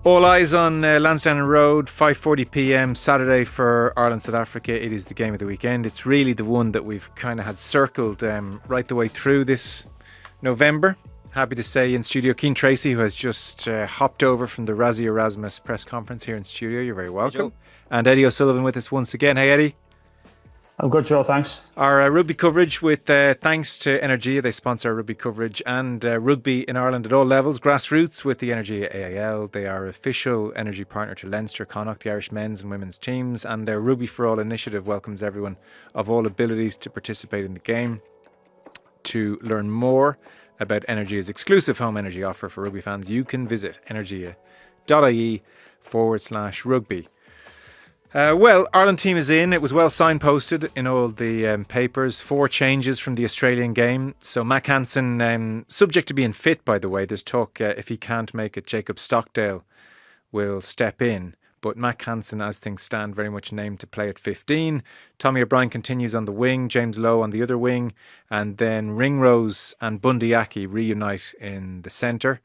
All eyes on Lansdowne Road, 5:40pm Saturday for Ireland-South Africa. It is the game of the weekend. It's really the one that we've kind of had circled right the way through this November. Happy to say in studio, Cian Tracey, who has just hopped over from the Razzie Erasmus press conference here in studio. You're very welcome. And Eddie O'Sullivan with us once again. Hey, Eddie. I'm good, Joe, thanks. Our rugby coverage with thanks to Energia. They sponsor our rugby coverage and rugby in Ireland at all levels. Grassroots with the Energia AIL. They are official energy partner to Leinster, Connacht, the Irish men's and women's teams. And their Rugby for All initiative welcomes everyone of all abilities to participate in the game. To learn more about Energia's exclusive home energy offer for rugby fans, you can visit energia.ie/rugby. Well, Ireland team is in. It was well signposted in all the papers. 4 changes from the Australian game. So Mac Hansen, subject to being fit, by the way. There's talk if he can't make it, Jacob Stockdale will step in. But Mac Hansen, as things stand, very much named to play at 15. Tommy O'Brien continues on the wing. James Lowe on the other wing. And then Ringrose and Bundy Aki reunite in the centre.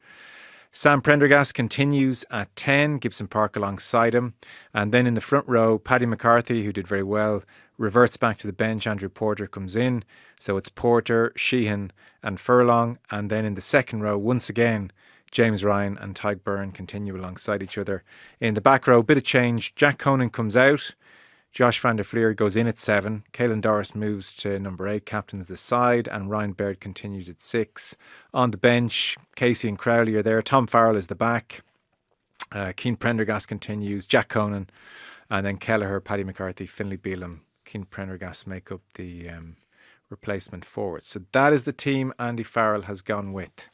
Sam Prendergast continues at 10, Gibson Park alongside him. And then in the front row, Paddy McCarthy, who did very well, reverts back to the bench. Andrew Porter comes in. So it's Porter, Sheehan and Furlong. And then in the second row, once again, James Ryan and Tyke Byrne continue alongside each other. In the back row, bit of change. Jack Conan comes out. Josh van der Fleer goes in at 7. Caelan Doris moves to number 8, captains the side, and Ryan Baird continues at 6. On the bench, Casey and Crowley are there. Tom Farrell is the back. Cian Prendergast continues. Jack Conan, and then Kelleher, Paddy McCarthy, Finlay Bealham, Cian Prendergast make up the replacement forwards. So that is the team Andy Farrell has gone with.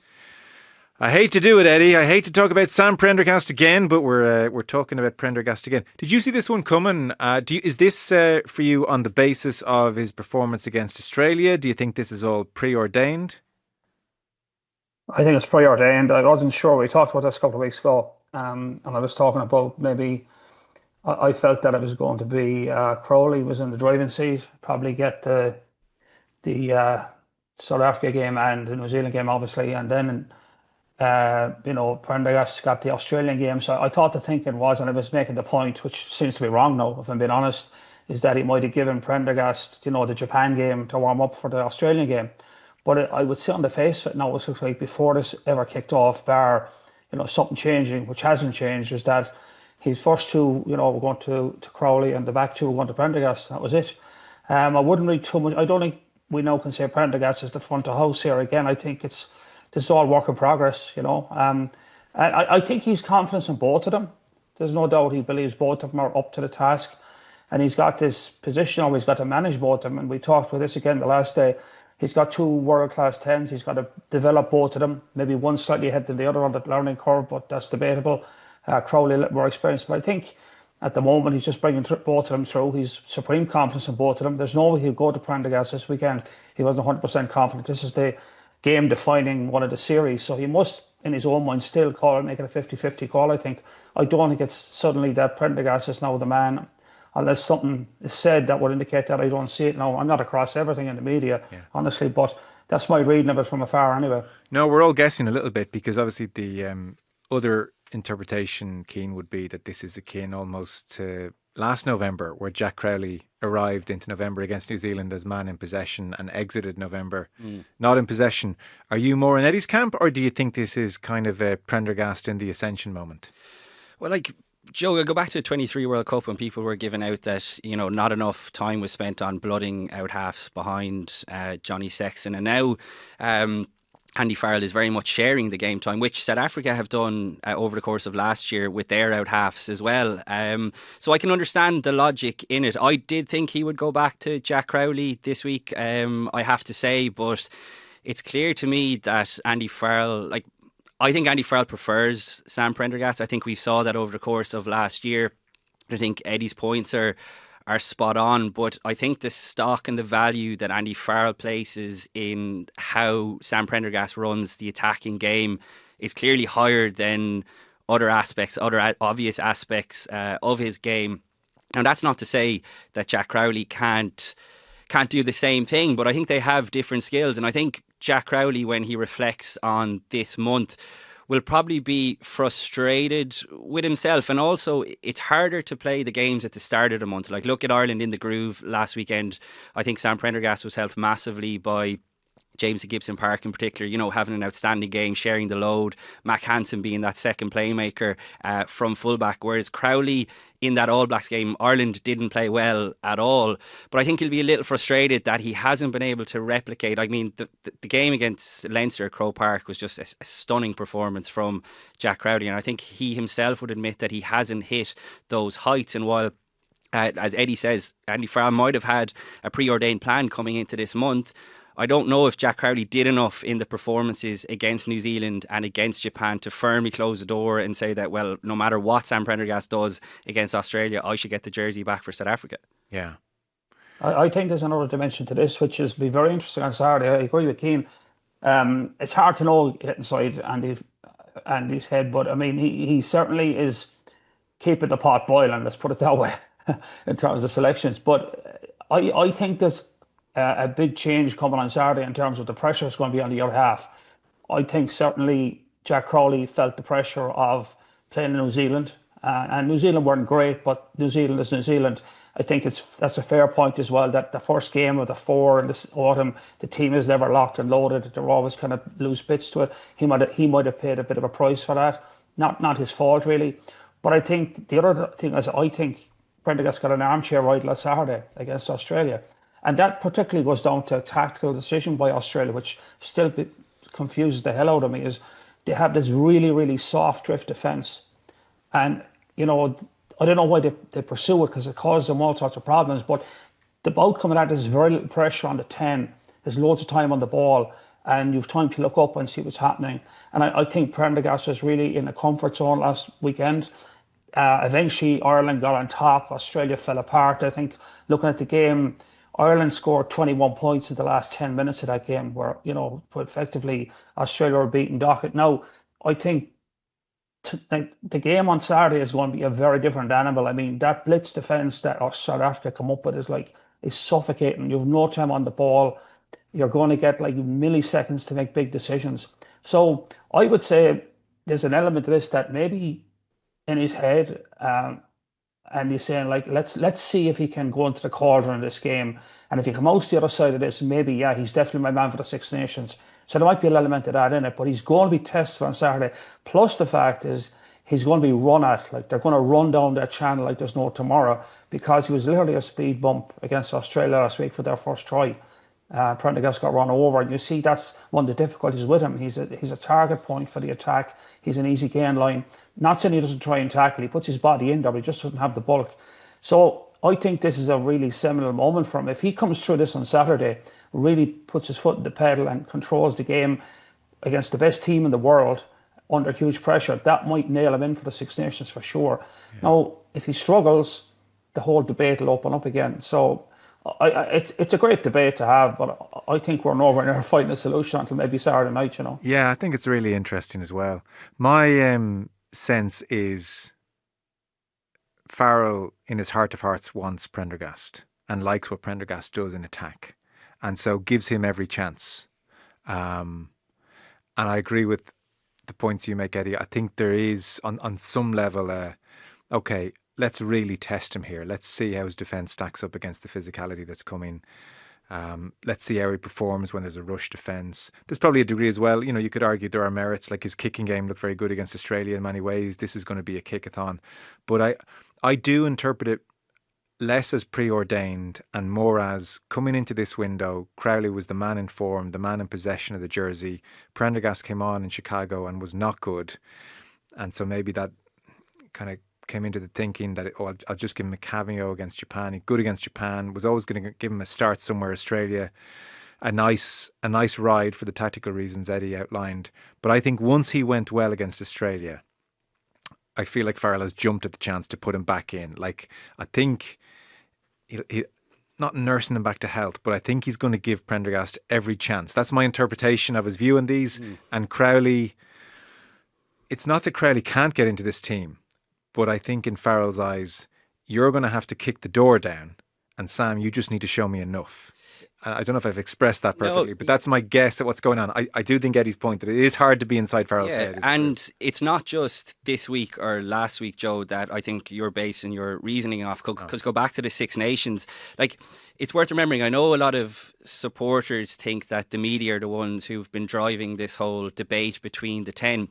I hate to do it, Eddie. I hate to talk about Sam Prendergast again, but we're talking about Prendergast again. Did you see this one coming? Is this for you on the basis of his performance against Australia? Do you think this is all preordained? I think it's preordained. I wasn't sure. We talked about this a couple of weeks ago, and I was talking about maybe I felt that it was going to be Crowley was in the driving seat, probably get the South Africa game and the New Zealand game, obviously, and then Prendergast got the Australian game. So I thought the thinking was, and I was making the point, which seems to be wrong now, if I'm being honest, is that he might have given Prendergast, the Japan game to warm up for the Australian game. But I would sit on the face of it now, it looks like before this ever kicked off, bar, something changing, which hasn't changed, is that his first two, were going to Crowley and the back two were going to Prendergast. That was it. I wouldn't read too much. I don't think we now can say Prendergast is the front of house here again. I think this is all work in progress, And I think he's confident in both of them. There's no doubt he believes both of them are up to the task. And he's got this position, or he's got to manage both of them. And we talked about this again the last day. He's got 2 world-class 10s. He's got to develop both of them. Maybe one slightly ahead than the other on the learning curve, but that's debatable. Crowley a little more experienced. But I think at the moment he's just bringing both of them through. He's supreme confidence in both of them. There's no way he'll go to Prendergast this weekend. He wasn't 100% confident. This is the game defining one of the series, so he must in his own mind still make it a 50-50 call. I don't think it's suddenly that Prendergast is now the man, unless something is said that would indicate that. I don't see it now. I'm not across everything in the media, honestly, but that's my reading of it from afar anyway. No, we're all guessing a little bit, because obviously the other interpretation, Cian, would be that this is akin almost to last November, where Jack Crowley arrived into November against New Zealand as man in possession and exited November not in possession. Are you more in Eddie's camp, or do you think this is kind of a Prendergast in the ascension moment? Well, Joe, I go back to the 23 World Cup when people were giving out that, not enough time was spent on blooding out halves behind Johnny Sexton. And now Andy Farrell is very much sharing the game time, which South Africa have done over the course of last year with their out halves as well. So I can understand the logic in it. I did think he would go back to Jack Crowley this week, I have to say, but it's clear to me that Andy Farrell, I think Andy Farrell prefers Sam Prendergast. I think we saw that over the course of last year. I think Eddie's points are spot on, but I think the stock and the value that Andy Farrell places in how Sam Prendergast runs the attacking game is clearly higher than other obvious aspects of his game. Now, that's not to say that Jack Crowley can't do the same thing, but I think they have different skills. And I think Jack Crowley, when he reflects on this month, will probably be frustrated with himself. And also, it's harder to play the games at the start of the month. Like, look at Ireland in the groove last weekend. I think Sam Prendergast was helped massively by James at Gibson Park in particular, you know, having an outstanding game, sharing the load, Mac Hansen being that second playmaker from fullback, whereas Crowley in that All Blacks game, Ireland didn't play well at all. But I think he'll be a little frustrated that he hasn't been able to replicate. I mean, the game against Leinster at Croke Park was just a stunning performance from Jack Crowley, and I think he himself would admit that he hasn't hit those heights. And while as Eddie says, Andy Farrell might have had a preordained plan coming into this month, I don't know if Jack Crowley did enough in the performances against New Zealand and against Japan to firmly close the door and say that, well, no matter what Sam Prendergast does against Australia, I should get the jersey back for South Africa. Yeah. I think there's another dimension to this, which is be very interesting on Saturday. I agree with Cian. It's hard to know get inside Andy's head, but I mean, he certainly is keeping the pot boiling, let's put it that way, in terms of selections. But I think there's a big change coming on Saturday in terms of the pressure is going to be on the other half. I think certainly Jack Crowley felt the pressure of playing in New Zealand, and New Zealand weren't great, but New Zealand is New Zealand. I think that's a fair point as well, that the first game of the 4 in this autumn, the team is never locked and loaded. They're always kind of loose bits to it. He might have paid a bit of a price for that. Not his fault really. But I think the other thing is, I think Prendergast got an armchair ride last Saturday against Australia. And that particularly goes down to a tactical decision by Australia, which still confuses the hell out of me, is they have this really, really soft drift defence. And, you know, I don't know why they pursue it, because it causes them all sorts of problems. But the outcome of that is very little pressure on the 10. There's loads of time on the ball, and you've time to look up and see what's happening. And I think Prendergast was really in a comfort zone last weekend. Eventually, Ireland got on top. Australia fell apart. I think looking at the game, Ireland scored 21 points in the last 10 minutes of that game, where, you know, effectively Australia were beating Dockett. Now, I think the game on Saturday is going to be a very different animal. I mean, that blitz defence that South Africa come up with is suffocating. You have no time on the ball. You're going to get like milliseconds to make big decisions. So I would say there's an element to this that maybe in his head, and he's saying, like, let's see if he can go into the cauldron in this game. And if he comes out the other side of this, maybe, yeah, he's definitely my man for the Six Nations. So there might be an element of that in it, but he's going to be tested on Saturday. Plus the fact is he's going to be run at. Like, they're going to run down that channel like there's no tomorrow, because he was literally a speed bump against Australia last week for their first try. Prendergast got run over, and you see that's one of the difficulties with him. He's a target point for the attack. He's an easy gain line. Not saying he doesn't try and tackle. He puts his body in there, but he just doesn't have the bulk. So I think this is a really seminal moment for him. If he comes through this on Saturday, really puts his foot in the pedal and controls the game against the best team in the world under huge pressure, that might nail him in for the Six Nations for sure. Yeah. Now, if he struggles, the whole debate will open up again. So it's a great debate to have, but I think we're nowhere near finding a solution until maybe Saturday night, you know. Yeah, I think it's really interesting as well. My sense is Farrell, in his heart of hearts, wants Prendergast and likes what Prendergast does in attack, and so gives him every chance. And I agree with the points you make, Eddie. I think there is, on some level, okay, let's really test him here. Let's see how his defence stacks up against the physicality that's coming. Let's see how he performs when there's a rush defence. There's probably a degree as well. You know, you could argue there are merits, like his kicking game looked very good against Australia in many ways. This is going to be a kickathon. But I do interpret it less as preordained and more as coming into this window, Crowley was the man in form, the man in possession of the jersey. Prendergast came on in Chicago and was not good. And so maybe that kind of came into the thinking that, I'll just give him a cameo against Japan. He good against Japan, was always going to give him a start somewhere, Australia. A nice ride for the tactical reasons Eddie outlined. But I think once he went well against Australia, I feel like Farrell has jumped at the chance to put him back in. Like, I think he not nursing him back to health, but I think he's going to give Prendergast every chance. That's my interpretation of his view on these. And Crowley, it's not that Crowley can't get into this team, but I think in Farrell's eyes, you're going to have to kick the door down. And Sam, you just need to show me enough. I don't know if I've expressed that perfectly, No, but that's my guess at what's going on. I do think Eddie's point that it is hard to be inside Farrell's head. And it's not just this week or last week, Joe, that I think you're basing your reasoning off. Because go back to the Six Nations, like, it's worth remembering. I know a lot of supporters think that the media are the ones who've been driving this whole debate between the 10.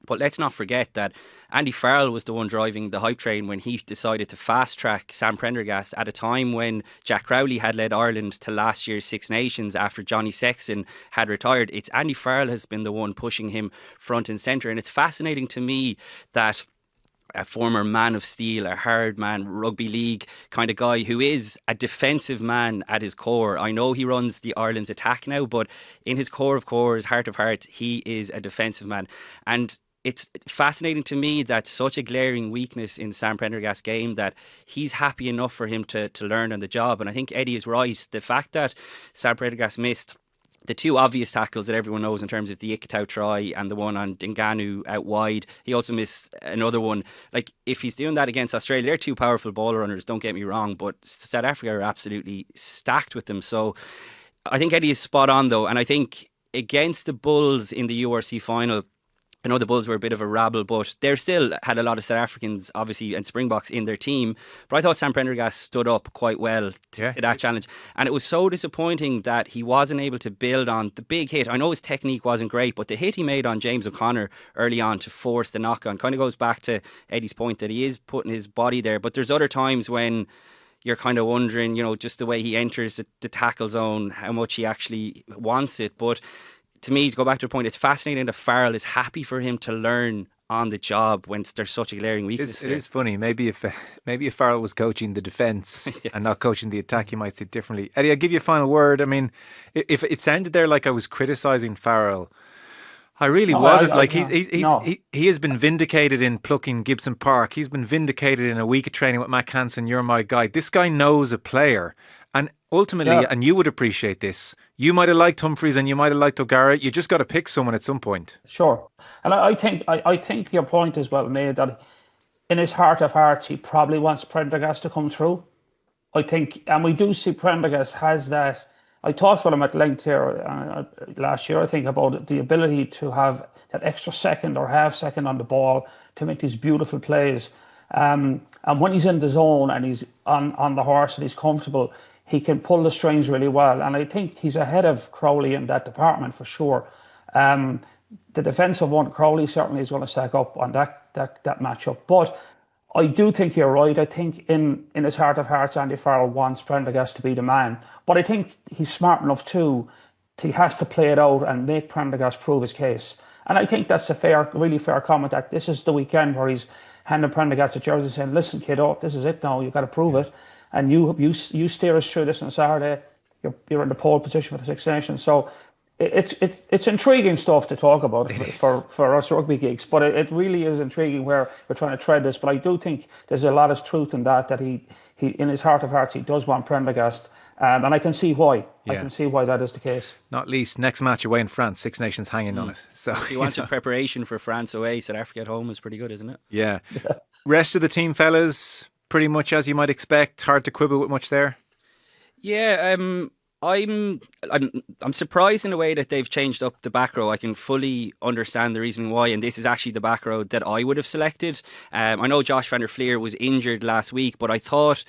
But let's not forget that Andy Farrell was the one driving the hype train when he decided to fast track Sam Prendergast at a time when Jack Crowley had led Ireland to last year's Six Nations after Johnny Sexton had retired. It's Andy Farrell has been the one pushing him front and centre. And it's fascinating to me that a former man of steel, a hard man, rugby league kind of guy who is a defensive man at his core. I know he runs the Ireland's attack now, but in his core of cores, heart of hearts, he is a defensive man. And it's fascinating to me that such a glaring weakness in Sam Prendergast's game that he's happy enough for him to learn on the job. And I think Eddie is right. The fact that Sam Prendergast missed the two obvious tackles that everyone knows in terms of the Ikitau try and the one on Dinganu out wide. He also missed another one. Like, if he's doing that against Australia, they're two powerful ball runners, don't get me wrong, but South Africa are absolutely stacked with them. So I think Eddie is spot on, though. And I think against the Bulls in the URC final, I know the Bulls were a bit of a rabble, but they still had a lot of South Africans, obviously, and Springboks in their team. But I thought Sam Prendergast stood up quite well to that challenge. And it was so disappointing that he wasn't able to build on the big hit. I know his technique wasn't great, but the hit he made on James O'Connor early on to force the knock-on kind of goes back to Eddie's point that he is putting his body there. But there's other times when you're kind of wondering, just the way he enters the tackle zone, how much he actually wants it. But to me, to go back to the point, it's fascinating that Farrell is happy for him to learn on the job when there's such a glaring weakness. It is funny. Maybe if Farrell was coaching the defence and not coaching the attack, you might see it differently. Eddie, I'll give you a final word. I mean, if it sounded there like I was criticising Farrell, I really wasn't. He has been vindicated in plucking Gibson Park. He's been vindicated in a week of training with Mac Hansen. You're my guy. This guy knows a player. And ultimately, and you would appreciate this, you might have liked Humphreys and you might have liked O'Gara. You just got to pick someone at some point. Sure. And I think your point is well made that in his heart of hearts, he probably wants Prendergast to come through. I think, and we do see Prendergast has that. I talked with him at length here last year, I think, about the ability to have that extra second or half second on the ball to make these beautiful plays. And when he's in the zone and he's on the horse and he's comfortable, he can pull the strings really well. And I think he's ahead of Crowley in that department for sure. The defensive one, Crowley certainly is going to stack up on that matchup. But I do think you're right. I think in his heart of hearts, Andy Farrell wants Prendergast to be the man. But I think he's smart enough too. He has to play it out and make Prendergast prove his case. And I think that's a really fair comment that this is the weekend where he's handing Prendergast a jersey saying, listen, kiddo, this is it now. You've got to prove it. And you steer us through this on Saturday. You're in the pole position for the Six Nations. So it's intriguing stuff to talk about for us rugby geeks. But it really is intriguing where we're trying to tread this. But I do think there's a lot of truth in that he in his heart of hearts, he does want Prendergast. And I can see why. Yeah. I can see why that is the case. Not least, next match away in France, Six Nations hanging on it. So if you wanted preparation for France away, South Africa at home is pretty good, isn't it? Yeah. Rest of the team, fellas, pretty much as you might expect. Hard to quibble with much there. Yeah, I'm surprised in a way that they've changed up the back row. I can fully understand the reasoning why, and this is actually the back row that I would have selected. I know Josh van der Fleer was injured last week, but I thought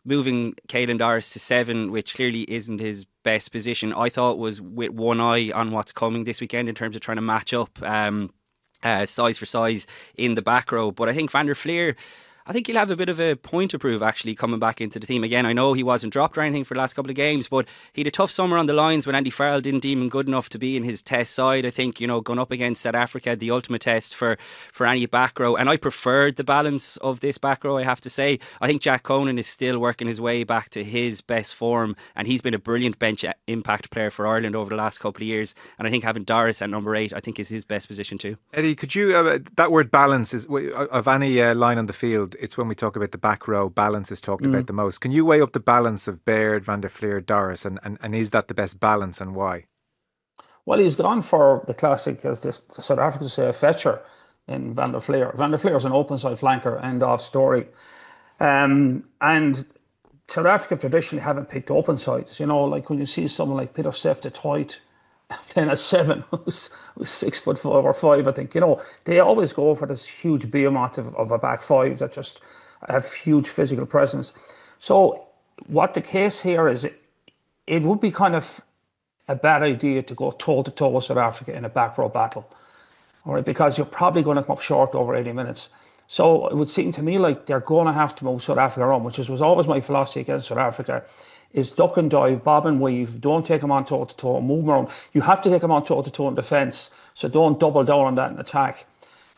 moving Caelan Doris to 7, which clearly isn't his best position, I thought was with one eye on what's coming this weekend in terms of trying to match up size for size in the back row. But I think van der Fleer, I think he'll have a bit of a point to prove actually coming back into the team. Again, I know he wasn't dropped or anything for the last couple of games, but he had a tough summer on the lines when Andy Farrell didn't deem him good enough to be in his test side. I think, going up against South Africa, the ultimate test for any back row. And I preferred the balance of this back row, I have to say. I think Jack Conan is still working his way back to his best form, and he's been a brilliant bench impact player for Ireland over the last couple of years. And I think having Doris at number 8, I think is his best position too. Eddie, could you, that word balance is of any line on the field, it's when we talk about the back row, balance is talked about the most. Can you weigh up the balance of Baird, van der Fleer, Doris, and is that the best balance and why? Well, he's gone for the classic, as the South Africans say, a fetcher in van der Fleer. Van der Fleer is an open side flanker, end of story. And South Africa traditionally haven't picked open sides. You know, like when you see someone like Peter Steph de Toit playing at 7, who's 6'4" or 5", I think, you know, they always go for this huge behemoth of a back five that just have huge physical presence. So what the case here is, it would be kind of a bad idea to go toe-to-toe with South Africa in a back row battle, all right, because you're probably going to come up short over 80 minutes. So it would seem to me like they're going to have to move South Africa around, which was always my philosophy against South Africa, is duck and dive, bob and weave, don't take them on toe-to-toe, move them around. You have to take them on toe-to-toe in defence, so don't double down on that in attack.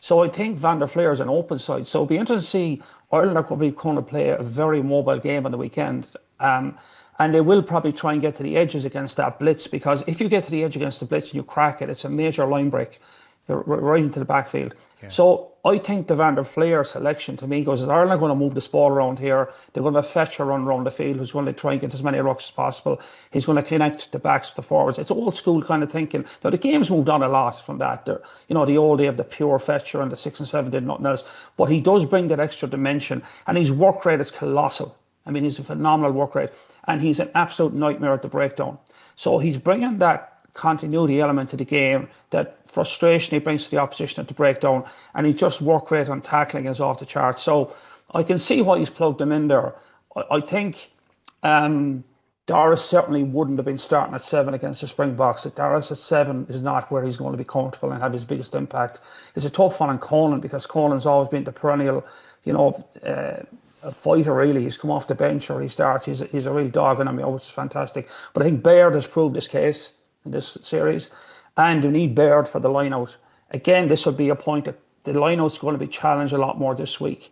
So I think Van der Fleer is an open side. So it'll be interesting to see. Ireland are probably going to play a very mobile game on the weekend. And they will probably try and get to the edges against that blitz, because if you get to the edge against the blitz and you crack it, it's a major line break. You're right into the backfield. Yeah. So I think the Van der Fleer selection to me goes, is Ireland going to move this ball around here? They're going to have Fetcher run around the field, who's going to try and get as many rucks as possible. He's going to connect the backs with the forwards. It's old school kind of thinking. Now, the game's moved on a lot from that. You know, the old day of the pure Fetcher and the 6 and 7 did nothing else. But he does bring that extra dimension, and his work rate is colossal. I mean, he's a phenomenal work rate, and he's an absolute nightmare at the breakdown. So he's bringing that continuity element to the game, that frustration he brings to the opposition at the breakdown, and he just work rate on tackling is off the chart. So I can see why he's plugged him in there. I think Doris certainly wouldn't have been starting at 7 against the Springboks. Doris at 7 is not where he's going to be comfortable and have his biggest impact. It's a tough one on Conan, because Conan's always been the perennial, you know, a fighter really. He's come off the bench or he starts. He's a real dog, and I mean, which is fantastic. But I think Baird has proved his case in this series, and you need Baird for the line-out. Again, this will be a point that the line-out's going to be challenged a lot more this week.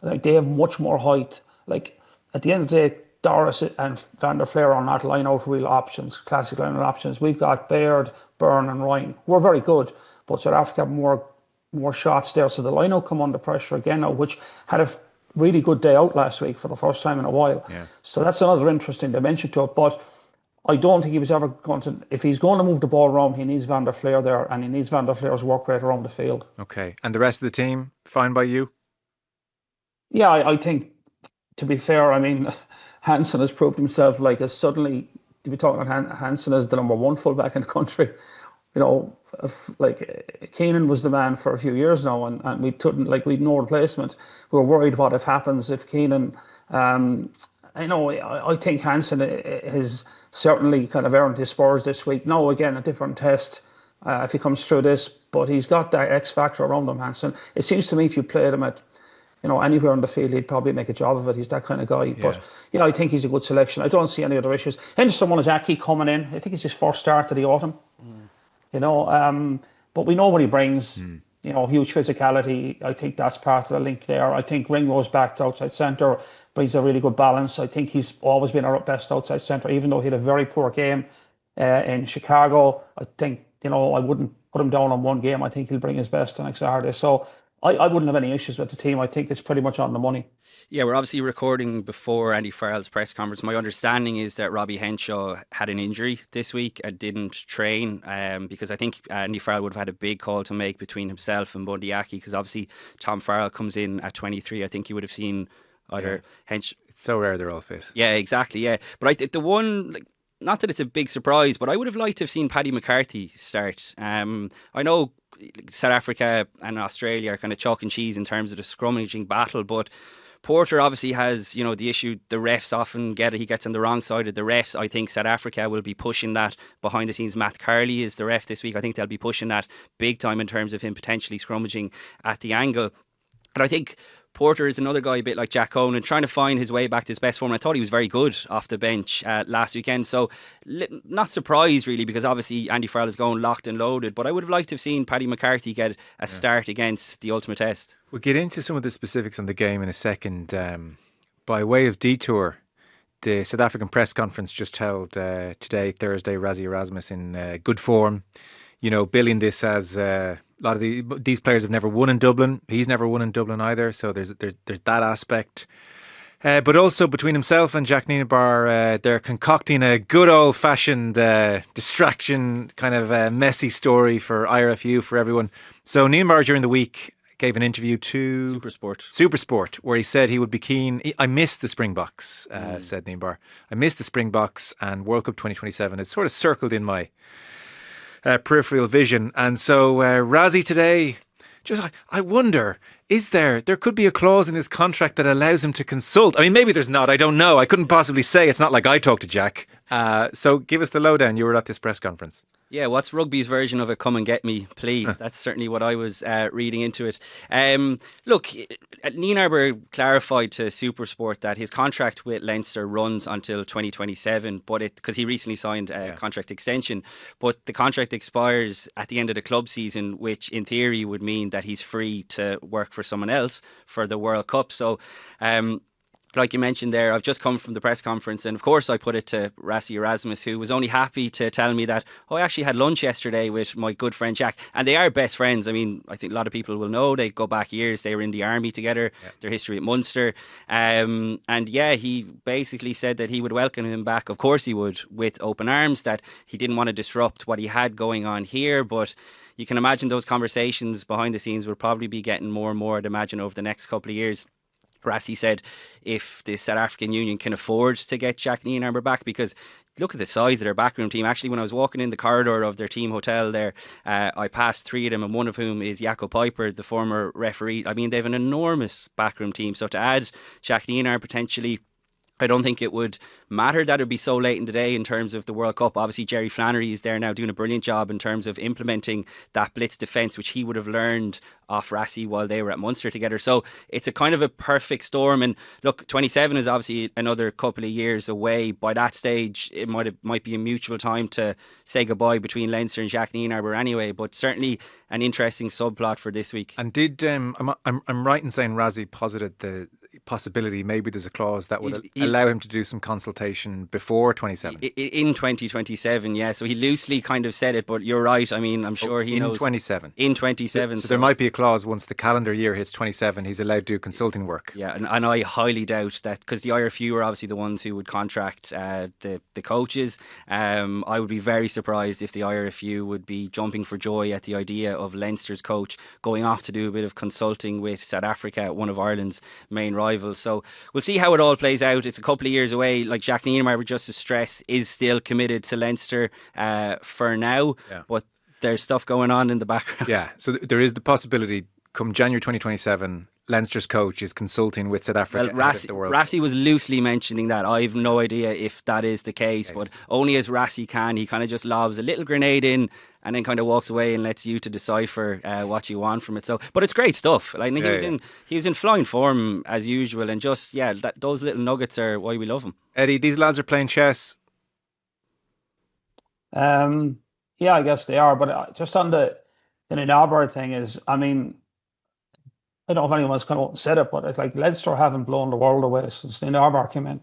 Like, they have much more height. Like, at the end of the day, Doris and Van der Fleer are not line-out real options, classic line-out options. We've got Baird, Byrne and Ryan. We're very good, but South Africa have more shots there. So the line-out come under pressure again now, which had a really good day out last week for the first time in a while. Yeah. So that's another interesting dimension to it. But I don't think he was ever going to, if he's going to move the ball around, he needs Van der Fleer there, and he needs Van der Fleer's work rate around the field. Okay. And the rest of the team, fine by you? Yeah, I think, to be fair, I mean, Hansen has proved himself, like, as suddenly, to be talking about Hansen as the number 1 fullback in the country. You know, like, Keenan was the man for a few years now, and we couldn't, like, we'd no replacement. We were worried what if happens if Keenan, I think Hansen has certainly kind of earned his spurs this week. Now, again, a different test if he comes through this, but he's got that X factor around him, Hansen. It seems to me if you played him at, you know, anywhere on the field, he'd probably make a job of it. He's that kind of guy. Yeah. But, you know, I think he's a good selection. I don't see any other issues. Interesting one is Aki coming in. I think it's his first start of the autumn. You know, but we know what he brings. You know, huge physicality. I think that's part of the link there. I think Ringo's back to outside centre, brings a really good balance. I think he's always been our best outside centre, even though he had a very poor game in Chicago. I think, you know, I wouldn't put him down on one game. I think he'll bring his best the next Saturday. So I wouldn't have any issues with the team. I think it's pretty much on the money. Yeah, we're obviously recording before Andy Farrell's press conference. My understanding is that Robbie Henshaw had an injury this week and didn't train because I think Andy Farrell would have had a big call to make between himself and Bundee Aki, because obviously Tom Farrell comes in at 23. I think he would have seen either Henshaw. It's so rare they're all fit. Yeah, exactly, yeah. But the one, like, not that it's a big surprise, but I would have liked to have seen Paddy McCarthy start. I know South Africa and Australia are kind of chalk and cheese in terms of the scrummaging battle, but Porter obviously has, you know, the issue, the refs often get it. He gets on the wrong side of the refs. I think South Africa will be pushing that behind the scenes. Matt Carley is the ref this week. I think they'll be pushing that big time in terms of him potentially scrummaging at the angle. And I think Porter is another guy a bit like Jacques and trying to find his way back to his best form. I thought he was very good off the bench last weekend. So not surprised really, because obviously Andy Farrell is going locked and loaded. But I would have liked to have seen Paddy McCarthy get a start against the ultimate test. We'll get into some of the specifics on the game in a second. By way of detour, the South African press conference just held today, Thursday. Rassie Erasmus in good form. You know, billing this as a lot of these players have never won in Dublin. He's never won in Dublin either. So there's that aspect. But also between himself and Jacques Nienaber, they're concocting a good old fashioned distraction kind of messy story for IRFU for everyone. So Nienaber during the week gave an interview to Supersport, where he said he would be keen. I miss the Springboks, said Nienaber. I miss the Springboks, and World Cup 2027 is sort of circled in my peripheral vision. And so Razzie today, I wonder, there could be a clause in his contract that allows him to consult. I mean, maybe there's not. I don't know. I couldn't possibly say. It's not like I talked to Jacques. So give us the lowdown. You were at this press conference. Yeah, what's rugby's version of a come and get me plea? That's certainly what I was reading into it. Look, Nienaber clarified to Supersport that his contract with Leinster runs until 2027, but because he recently signed a contract extension, but the contract expires at the end of the club season, which in theory would mean that he's free to work for someone else for the World Cup. So, like you mentioned there, I've just come from the press conference, and of course I put it to Rassie Erasmus, who was only happy to tell me that, I actually had lunch yesterday with my good friend Jacques, and they are best friends. I mean, I think a lot of people will know they go back years. They were in the army together, their history at Munster, and he basically said that he would welcome him back, of course he would, with open arms, that he didn't want to disrupt what he had going on here, but you can imagine those conversations behind the scenes will probably be getting more and more, I'd imagine, over the next couple of years. Rassie said if the South African Union can afford to get Jacques Nienaber back, because look at the size of their backroom team. Actually, when I was walking in the corridor of their team hotel there, I passed three of them, and one of whom is Jaco Peyper, the former referee. I mean, they have an enormous backroom team. So to add Jacques Nienaber potentially, I don't think it would matter that it would be so late in the day in terms of the World Cup. Obviously, Jerry Flannery is there now doing a brilliant job in terms of implementing that blitz defence, which he would have learned off Rassie while they were at Munster together. So it's a kind of a perfect storm. And look, 27 is obviously another couple of years away. By that stage, it might be a mutual time to say goodbye between Leinster and Jacques Nienaber anyway. But certainly an interesting subplot for this week. And did I'm right in saying Rassie posited the possibility maybe there's a clause that would allow him to do some consultation before 27? In 2027, yeah. So he loosely kind of said it, but you're right. I mean, I'm sure he knows. In 27. So there might be a clause once the calendar year hits 27, he's allowed to do consulting work. Yeah, and I highly doubt that, because the IRFU are obviously the ones who would contract the coaches. I would be very surprised if the IRFU would be jumping for joy at the idea of Leinster's coach going off to do a bit of consulting with South Africa, one of Ireland's main rivals. So we'll see how it all plays out. It's a couple of years away. Like Jacques Nienaber, just to stress, is still committed to Leinster for now, but there's stuff going on in the background. Yeah, so there is the possibility come January 2027, Leinster's coach is consulting with South Africa. Well, Rassie was loosely mentioning that. I have no idea if that is the case, but only as Rassie can. He kind of just lobs a little grenade in and then kind of walks away and lets you to decipher what you want from it. So, but it's great stuff. Like he was in flying form as usual, and just those little nuggets are why we love him. Eddie, these lads are playing chess. Yeah, I guess they are. But just on the Nienaber thing is, I mean, I don't know if anyone's come out and said it, but it's like Leinster haven't blown the world away since Nienaber came in.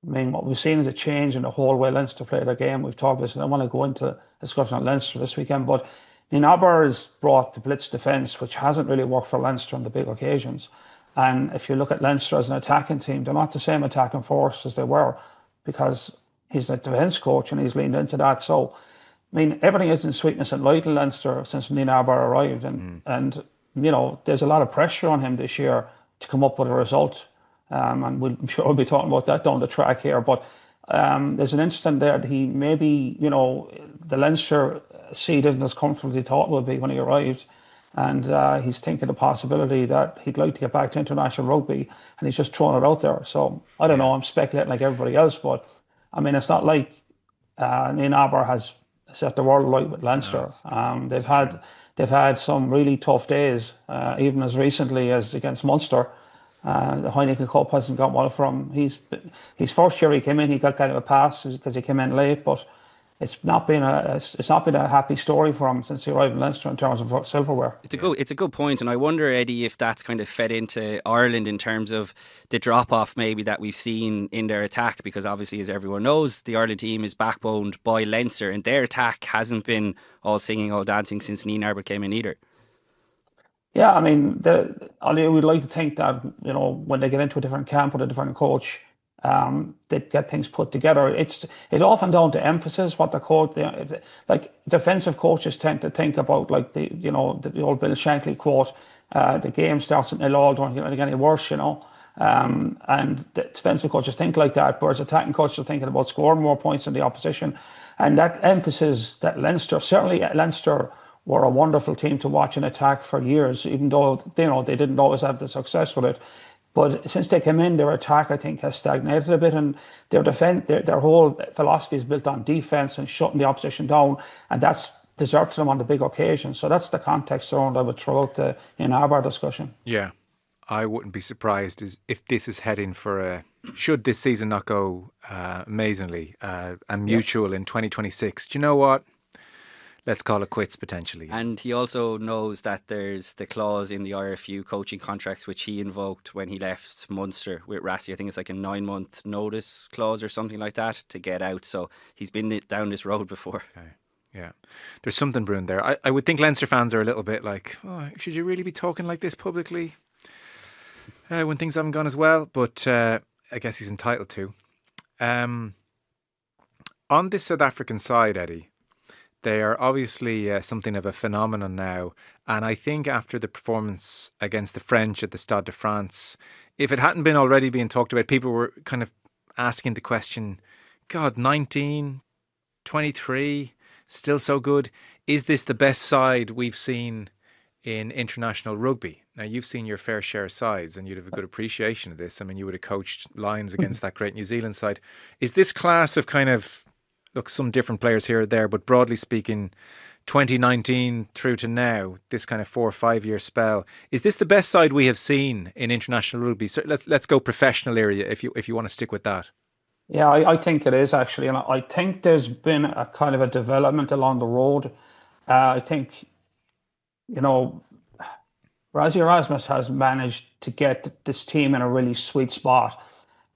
I mean, what we've seen is a change in the whole way Leinster play their game. We've talked about this, and I want to go into a discussion on Leinster this weekend, but Nienaber has brought the blitz defence, which hasn't really worked for Leinster on the big occasions. And if you look at Leinster as an attacking team, they're not the same attacking force as they were, because he's the defence coach and he's leaned into that. So, I mean, everything isn't sweetness and light in Leinster since Nienaber arrived, and you know, there's a lot of pressure on him this year to come up with a result. And I'm sure we'll be talking about that down the track here. But there's an instant there that he maybe, you know, the Leinster seat isn't as comfortable as he thought it would be when he arrived. And he's thinking the possibility that he'd like to get back to international rugby, and he's just throwing it out there. So I don't know, I'm speculating like everybody else, but I mean, it's not like Nienaber has set the world alight with Leinster. They've had some really tough days, even as recently as against Munster. The Heineken Cup hasn't got one from his first year he came in. He got kind of a pass because he came in late, but it's not been a happy story for him since he arrived in Leinster in terms of silverware. It's a good point, and I wonder, Eddie, if that's kind of fed into Ireland in terms of the drop off maybe that we've seen in their attack, because obviously, as everyone knows, the Ireland team is backboned by Leinster, and their attack hasn't been all singing, all dancing since Nienaber came in either. Yeah, I mean, we'd like to think that, you know, when they get into a different camp with a different coach, they get things put together. It's often down to emphasis. What the coach, like defensive coaches tend to think about, like the old Bill Shankly quote, the game starts at 0-0, don't get any worse, and the defensive coaches think like that, whereas attacking coaches are thinking about scoring more points than the opposition. And that emphasis that Leinster were a wonderful team to watch and attack for years, even though they didn't always have the success with it. But since they came in, their attack, I think, has stagnated a bit, and their whole philosophy is built on defence and shutting the opposition down, and that's deserted them on the big occasions. So that's the context around I would throw out the Nienaber discussion. Yeah, I wouldn't be surprised if this is heading for should this season not go amazingly and mutual in 2026. Do you know what? Let's call it quits potentially. And he also knows that there's the clause in the IRFU coaching contracts which he invoked when he left Munster with Rassie. I think it's like a 9-month notice clause or something like that to get out. So he's been down this road before. Okay. Yeah, there's something brewing there. I would think Leinster fans are a little bit like, oh, should you really be talking like this publicly when things haven't gone as well? But I guess he's entitled to. On this South African side, Eddie, they are obviously something of a phenomenon now. And I think after the performance against the French at the Stade de France, if it hadn't been already being talked about, people were kind of asking the question, God, 19, 23, still so good. Is this the best side we've seen in international rugby? Now, you've seen your fair share of sides and you'd have a good appreciation of this. I mean, you would have coached Lions against that great New Zealand side. Is this class of kind of, look, some different players here or there, but broadly speaking, 2019 through to now, this kind of 4 or 5 year spell, is this the best side we have seen in international rugby? So let's go professional area if you want to stick with that. Yeah, I think it is actually, and I think there's been a kind of a development along the road. I think, Rassie Erasmus has managed to get this team in a really sweet spot,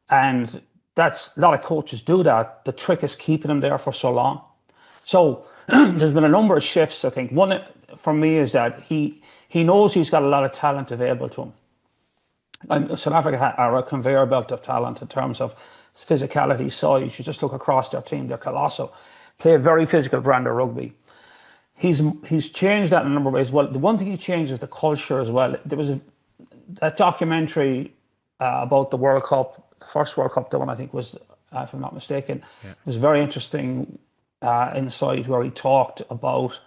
and that's a lot of coaches do that. The trick is keeping them there for so long. So there's been a number of shifts. I think one for me is that he knows he's got a lot of talent available to him. South Africa are a conveyor belt of talent in terms of physicality, size. You just look across their team; they're colossal. Play a very physical brand of rugby. He's changed that in a number of ways. Well, the one thing he changed is the culture as well. There was a documentary about the World Cup, the first World Cup, the one I think was, if I'm not mistaken, It was very interesting insight where he talked about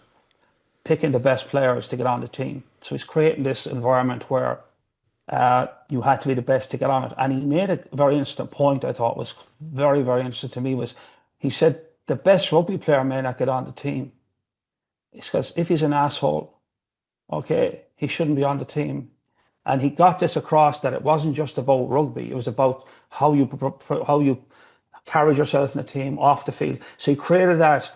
picking the best players to get on the team. So he's creating this environment where you had to be the best to get on it. And he made a very interesting point I thought was very, very interesting to me was he said the best rugby player may not get on the team. It's because if he's an asshole, okay, he shouldn't be on the team. And he got this across that it wasn't just about rugby. It was about how you carried yourself in the team off the field. So he created that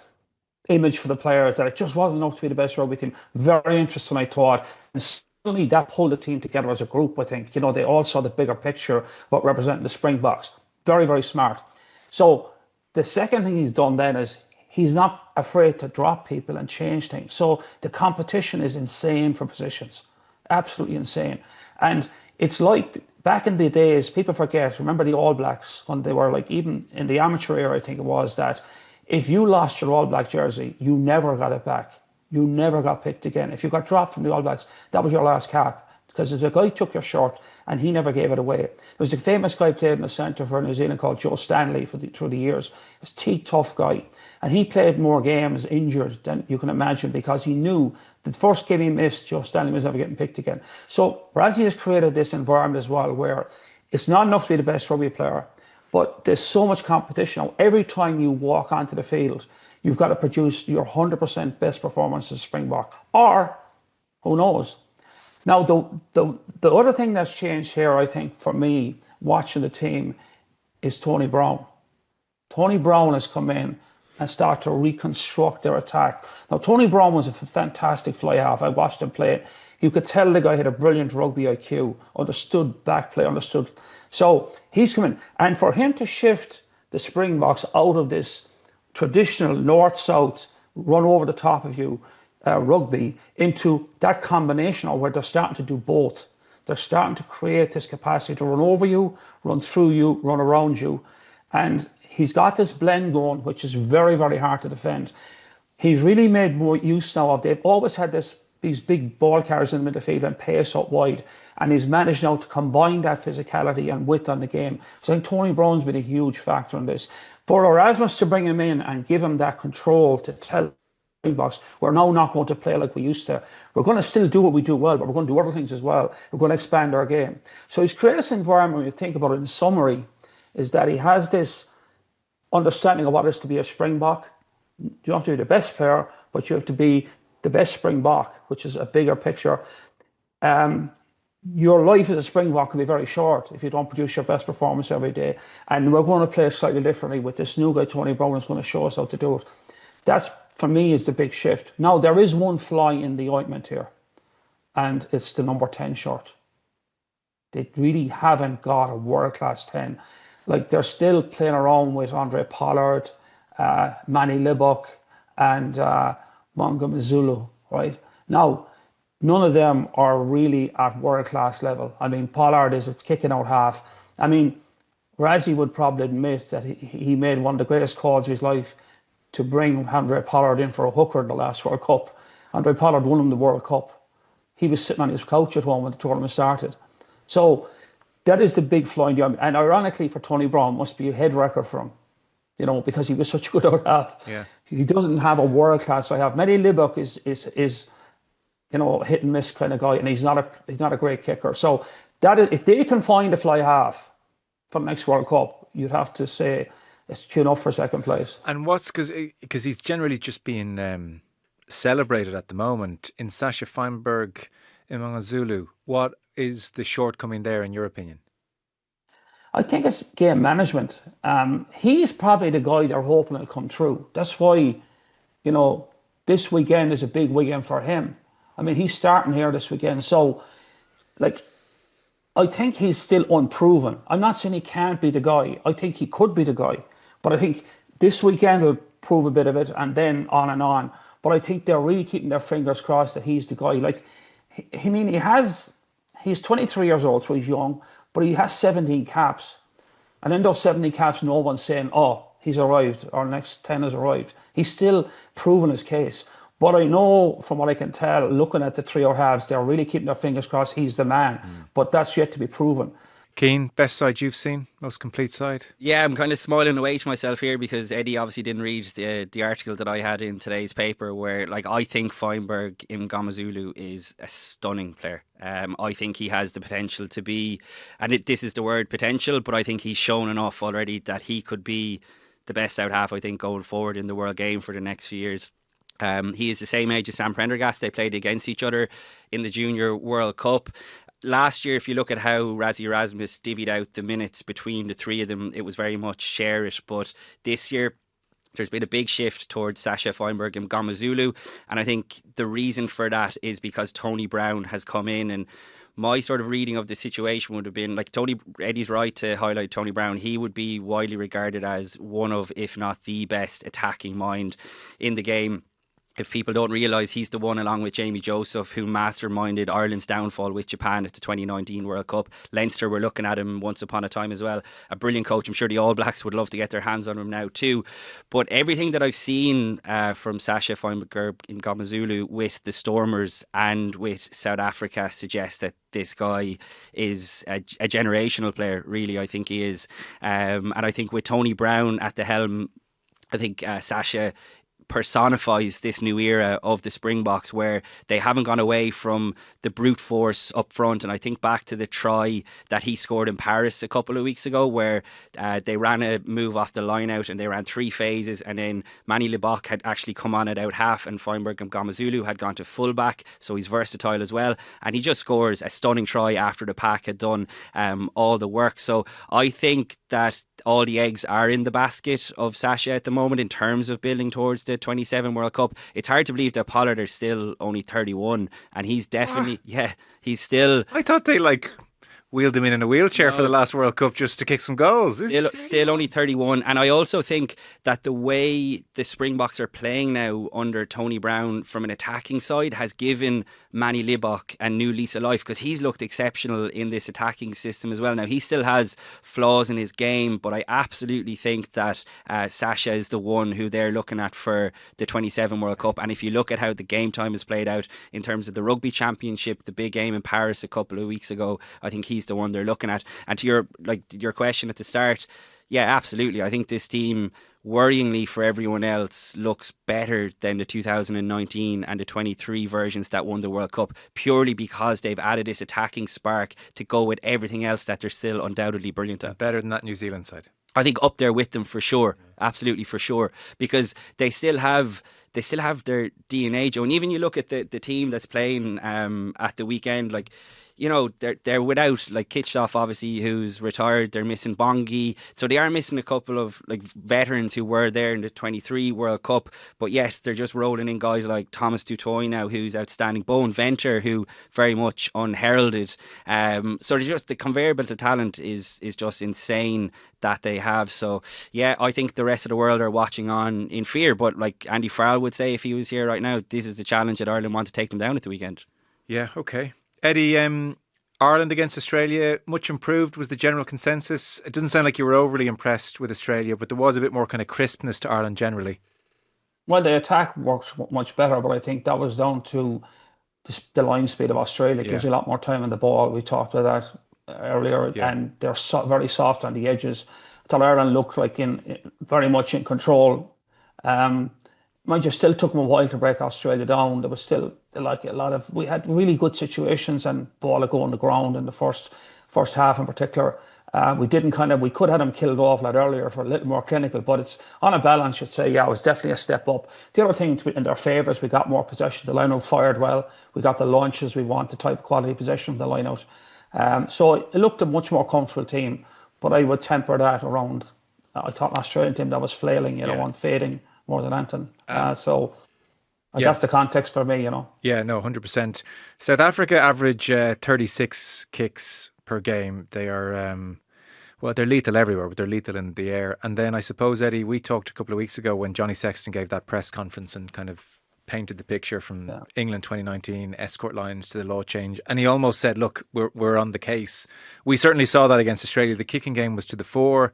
image for the players that it just wasn't enough to be the best rugby team. Very interesting, I thought. And suddenly that pulled the team together as a group, I think. They all saw the bigger picture, what representing the Springboks. Very, very smart. So the second thing he's done then is he's not afraid to drop people and change things. So the competition is insane for positions. Absolutely insane. And it's like back in the days, people forget, remember the All Blacks when they were like, even in the amateur era, I think it was, that if you lost your All Black jersey, you never got it back. You never got picked again. If you got dropped from the All Blacks, that was your last cap. Because there's a guy took your shirt and he never gave it away. There was a famous guy played in the centre for New Zealand called Joe Stanley through the years. This tough guy. And he played more games injured than you can imagine because he knew the first game he missed, Joe Stanley was never getting picked again. So Rassie has created this environment as well where it's not enough to be the best rugby player, but there's so much competition. Now, every time you walk onto the field, you've got to produce your 100% best performance as a Springbok. Or, who knows? Now, the other thing that's changed here, I think, for me, watching the team, is Tony Brown. Tony Brown has come in and started to reconstruct their attack. Now, Tony Brown was a fantastic fly half. I watched him play. You could tell the guy had a brilliant rugby IQ, understood back play, understood. So he's come in. And for him to shift the Springboks out of this traditional north-south, run over the top of you, rugby into that combination where they're starting to do both. They're starting to create this capacity to run over you, run through you, run around you. And he's got this blend going, which is very, very hard to defend. He's really made more use now of, they've always had these big ball carriers in the midfield and pace up wide. And he's managed now to combine that physicality and width on the game. So I think Tony Brown's been a huge factor in this. For Erasmus to bring him in and give him that control to tell Springboks, we're now not going to play like we used to. We're going to still do what we do well, but we're going to do other things as well. We're going to expand our game. So he's created this environment, when you think about it in summary, is that he has this understanding of what it is to be a Springbok. You don't have to be the best player, but you have to be the best Springbok, which is a bigger picture. Your life as a Springbok can be very short if you don't produce your best performance every day. And we're going to play slightly differently with this new guy, Tony Brown, is going to show us how to do it. That's, for me, is the big shift. Now, there is one fly in the ointment here, and it's the number 10 shirt. They really haven't got a world-class 10. Like, they're still playing around with Andre Pollard, Manny Libok, and Mngomezulu, right? Now, none of them are really at world-class level. I mean, Pollard is a kicking out half. I mean, Razzie would probably admit that he made one of the greatest calls of his life to bring Andre Pollard in for a hooker in the last World Cup. Andre Pollard won him the World Cup. He was sitting on his couch at home when the tournament started. So that is the big fly in the ointment. And ironically for Tony Brown, must be a head record for him, you know, because he was such a good out half. Yeah. He doesn't have a world-class I have. Manny Libok is you know, hit and miss kind of guy, and he's not a great kicker. So that is, if they can find a fly half for the next World Cup, you'd have to say it's tune up for second place. And what's because he's generally just being celebrated at the moment in Sasha Feinberg-Mngomezulu. What is the shortcoming there, in your opinion? I think it's game management. He's probably the guy they're hoping will come through. That's why, you know, this weekend is a big weekend for him. I mean, he's starting here this weekend. So, like, I think he's still unproven. I'm not saying he can't be the guy. I think he could be the guy. But I think this weekend will prove a bit of it, and then on and on. But I think they're really keeping their fingers crossed that he's the guy. Like, he's 23 years old, so he's young, but he has 17 caps. And in those 17 caps, no one's saying, oh, he's arrived, or next 10 has arrived. He's still proving his case. But I know, from what I can tell, looking at the trio halves, they're really keeping their fingers crossed he's the man. But that's yet to be proven. Cian, best side you've seen? Most complete side? Yeah, I'm kind of smiling away to myself here because Eddie obviously didn't read the article that I had in today's paper where, like, I think Feinberg-Mngomezulu is a stunning player. I think he has the potential to be, and this is the word potential, but I think he's shown enough already that he could be the best out half, I think, going forward in the world game for the next few years. He is the same age as Sam Prendergast. They played against each other in the Junior World Cup. Last year, if you look at how Rassie Erasmus divvied out the minutes between the three of them, it was very much share it. But this year, there's been a big shift towards Sasha Feinberg-Mngomezulu. And I think the reason for that is because Tony Brown has come in, and my sort of reading of the situation would have been, like, Eddie's right to highlight Tony Brown. He would be widely regarded as one of, if not the best attacking mind in the game. If people don't realise, he's the one, along with Jamie Joseph, who masterminded Ireland's downfall with Japan at the 2019 World Cup. Leinster were looking at him once upon a time as well. A brilliant coach. I'm sure the All Blacks would love to get their hands on him now too. But everything that I've seen from Sasha Feinberg-Mngomezulu with the Stormers and with South Africa suggests that this guy is a generational player, really. I think he is. And I think with Tony Brown at the helm, I think Sasha personifies this new era of the Springboks, where they haven't gone away from the brute force up front. And I think back to the try that he scored in Paris a couple of weeks ago, where they ran a move off the line out and they ran three phases, and then Manny Libok had actually come on at out half and Feinberg-Mngomezulu had gone to fullback, so he's versatile as well, and he just scores a stunning try after the pack had done all the work. So I think that all the eggs are in the basket of Sasha at the moment in terms of building towards the 27 World Cup. It's hard to believe that Pollard is still only 31, and he's definitely, he's still... I thought they wheeled him in a wheelchair for the last World Cup just to kick some goals. Still only 31. And I also think that the way the Springboks are playing now under Tony Brown from an attacking side has given Manny Libbok a new lease of life, because he's looked exceptional in this attacking system as well. Now, he still has flaws in his game, but I absolutely think that Sasha is the one who they're looking at for the 27 World Cup. And if you look at how the game time is played out in terms of the Rugby Championship, the big game in Paris a couple of weeks ago, I think he's the one they're looking at. And to your question at the start, yeah, absolutely. I think this team, worryingly for everyone else, looks better than the 2019 and the 23 versions that won the World Cup, purely because they've added this attacking spark to go with everything else that they're still undoubtedly brilliant at. Better than that New Zealand side. I think up there with them for sure, absolutely for sure, because they still have their DNA, Joe. And even you look at the team that's playing at the weekend, like, you know, they're without like Kitchoff, obviously, who's retired. They're missing Bongi, so they are missing a couple of like veterans who were there in the 23 World Cup. But yet they're just rolling in guys like Thomas Dutoy now, who's outstanding. Bowen Venter, who very much unheralded. So just the conveyor belt of talent is just insane that they have. So yeah, I think the rest of the world are watching on in fear. But like Andy Farrell would say if he was here right now, this is the challenge that Ireland want to take them down at the weekend. Yeah, okay. Eddie, Ireland against Australia, much improved was the general consensus. It doesn't sound like you were overly impressed with Australia, but there was a bit more kind of crispness to Ireland generally. Well, the attack works much better, but I think that was down to the line speed of Australia. It gives you a lot more time on the ball. We talked about that earlier, and they're very soft on the edges. I thought Ireland looked like very much in control. Mind you, still took them a while to break Australia down. There was still like we had really good situations and ball go on the ground in the first half in particular. We could have them killed off a lot earlier for a little more clinical, but it's on a balance, you'd say, yeah, it was definitely a step up. The other thing in their favours, we got more possession. The line-out fired well. We got the launches we want, the type of quality possession from the line-out. So it looked a much more comfortable team, but I would temper that around. I thought an Australian team that was flailing, and fading more than anything. So that's the context for me, Yeah, no, 100%. South Africa average 36 kicks per game. They are, they're lethal everywhere, but they're lethal in the air. And then I suppose, Eddie, we talked a couple of weeks ago when Johnny Sexton gave that press conference and kind of painted the picture from England 2019, escort lines to the law change. And he almost said, look, we're on the case. We certainly saw that against Australia. The kicking game was to the fore.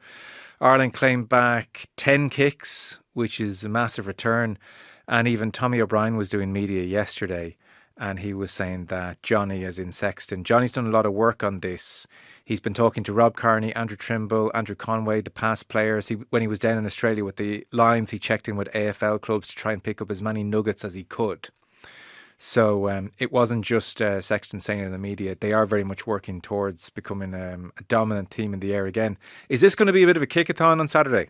Ireland claimed back 10 kicks, which is a massive return. And even Tommy O'Brien was doing media yesterday, and he was saying that Johnny, as in Sexton, Johnny's done a lot of work on this. He's been talking to Rob Kearney, Andrew Trimble, Andrew Conway, the past players. When he was down in Australia with the Lions, he checked in with AFL clubs to try and pick up as many nuggets as he could. So it wasn't just Sexton saying it in the media. They are very much working towards becoming a dominant team in the air again. Is this going to be a bit of a kick-a-thon on Saturday?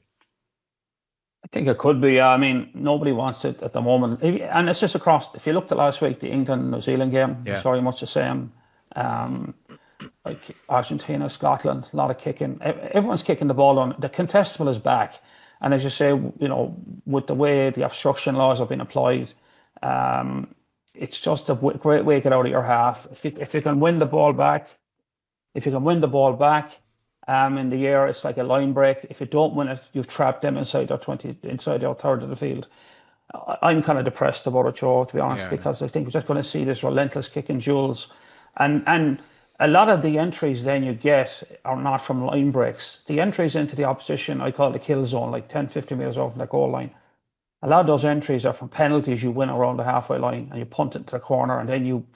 I think it could be. I mean, nobody wants it at the moment. And it's just across. If you looked at last week, the England-New Zealand game, it's very much the same. Like Argentina, Scotland, a lot of kicking. Everyone's kicking the ball on. The contestable is back. And as you say, with the way the obstruction laws have been applied, it's just a great way to get out of your half. If you can win the ball back, in the air, it's like a line break. If you don't win it, you've trapped them inside their third of the field. I'm kind of depressed about it, Joe, to be honest, because I think we're just going to see this relentless kicking duels. And a lot of the entries then you get are not from line breaks. The entries into the opposition, I call the kill zone, like 10, 50 metres off the goal line. A lot of those entries are from penalties you win around the halfway line and you punt it to the corner, and then you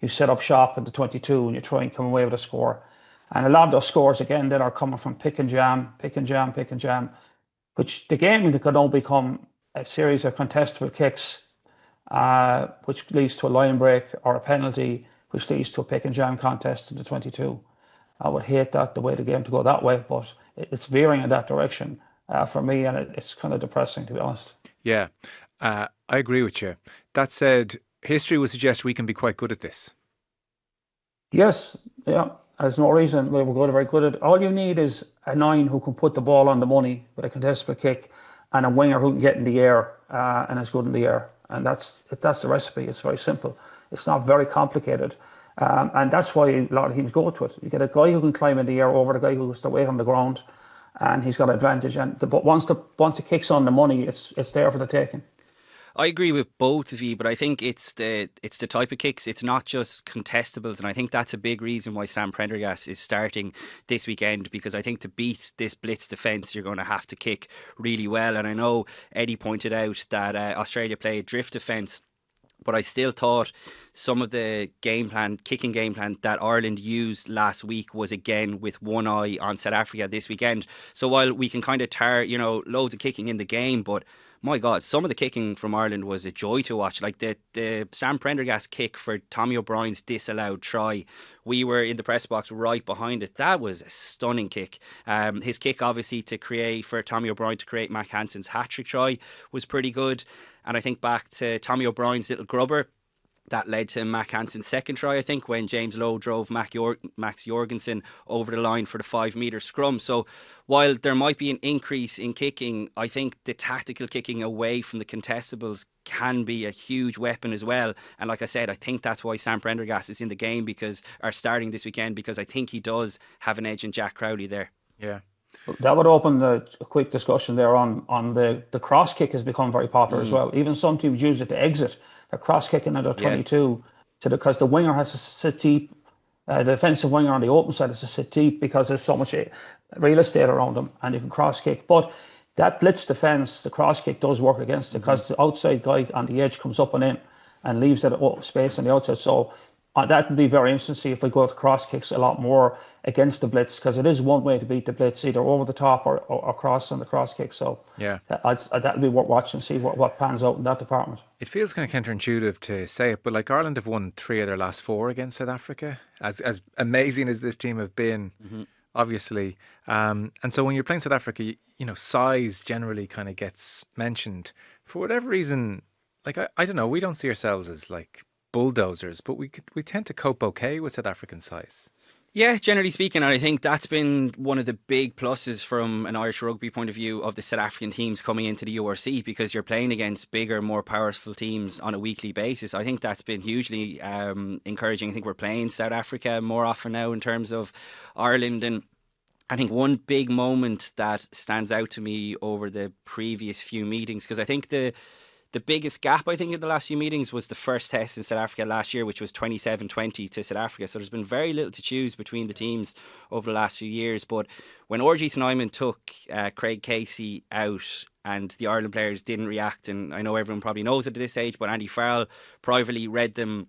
set up shop at the 22 and you try and come away with a score. And a lot of those scores, again, that are coming from pick and jam, which the game could all become a series of contestable kicks, which leads to a line break or a penalty, which leads to a pick and jam contest in the 22. I would hate the way the game to go that way, but it's veering in that direction for me, and it's kind of depressing, to be honest. Yeah, I agree with you. That said, history would suggest we can be quite good at this. Yes, yeah. There's no reason we were very good at it. All you need is a 9 who can put the ball on the money with a contestable kick, and a winger who can get in the air and is good in the air. And that's the recipe. It's very simple. It's not very complicated. And that's why a lot of teams go to it. You get a guy who can climb in the air over the guy who has to wait on the ground, and he's got advantage. But once the kick's on the money, it's there for the taking. I agree with both of you, but I think it's the type of kicks. It's not just contestables, and I think that's a big reason why Sam Prendergast is starting this weekend, because I think to beat this blitz defence, you're going to have to kick really well. And I know Eddie pointed out that Australia play a drift defence, but I still thought some of the kicking game plan that Ireland used last week was again with one eye on South Africa this weekend. So while we can kind of tar, loads of kicking in the game, but my God, some of the kicking from Ireland was a joy to watch. Like the Sam Prendergast kick for Tommy O'Brien's disallowed try. We were in the press box right behind it. That was a stunning kick. His kick, obviously, for Tommy O'Brien to create Mac Hansen's hat-trick try was pretty good. And I think back to Tommy O'Brien's little grubber, that led to Mac Hansen's second try, I think, when James Lowe drove Max Jorgensen over the line for the 5-metre scrum. So while there might be an increase in kicking, I think the tactical kicking away from the contestables can be a huge weapon as well. And like I said, I think that's why Sam Prendergast is in the game, starting this weekend, because I think he does have an edge in Jack Crowley there. Yeah. That would open a quick discussion there on the cross kick has become very popular as well. Even some teams use it to exit. They're cross kicking under 22 because the winger has to sit deep. The defensive winger on the open side has to sit deep because there's so much real estate around them, and you can cross kick. But that blitz defence, the cross kick does work against it because the outside guy on the edge comes up and in and leaves that space on the outside. So that would be very interesting to see if we go to cross kicks a lot more against the blitz, because it is one way to beat the blitz, either over the top or across on the cross kick. So yeah, that'd be worth watching, see what pans out in that department. It feels kind of counterintuitive to say it, but like Ireland have won 3 of their last 4 against South Africa, as amazing as this team have been, obviously. And so when you're playing South Africa, size generally kind of gets mentioned. For whatever reason, like I don't know, we don't see ourselves as like bulldozers, but we tend to cope okay with South African size. Yeah, generally speaking, and I think that's been one of the big pluses from an Irish rugby point of view of the South African teams coming into the URC, because you're playing against bigger, more powerful teams on a weekly basis. I think that's been hugely encouraging. I think we're playing South Africa more often now in terms of Ireland, and I think one big moment that stands out to me over the previous few meetings, because I think the biggest gap, I think, in the last few meetings was the first test in South Africa last year, which was 27-20 to South Africa. So there's been very little to choose between the teams over the last few years. But when RG Nyman took Craig Casey out and the Ireland players didn't react, and I know everyone probably knows it at this stage, but Andy Farrell privately read them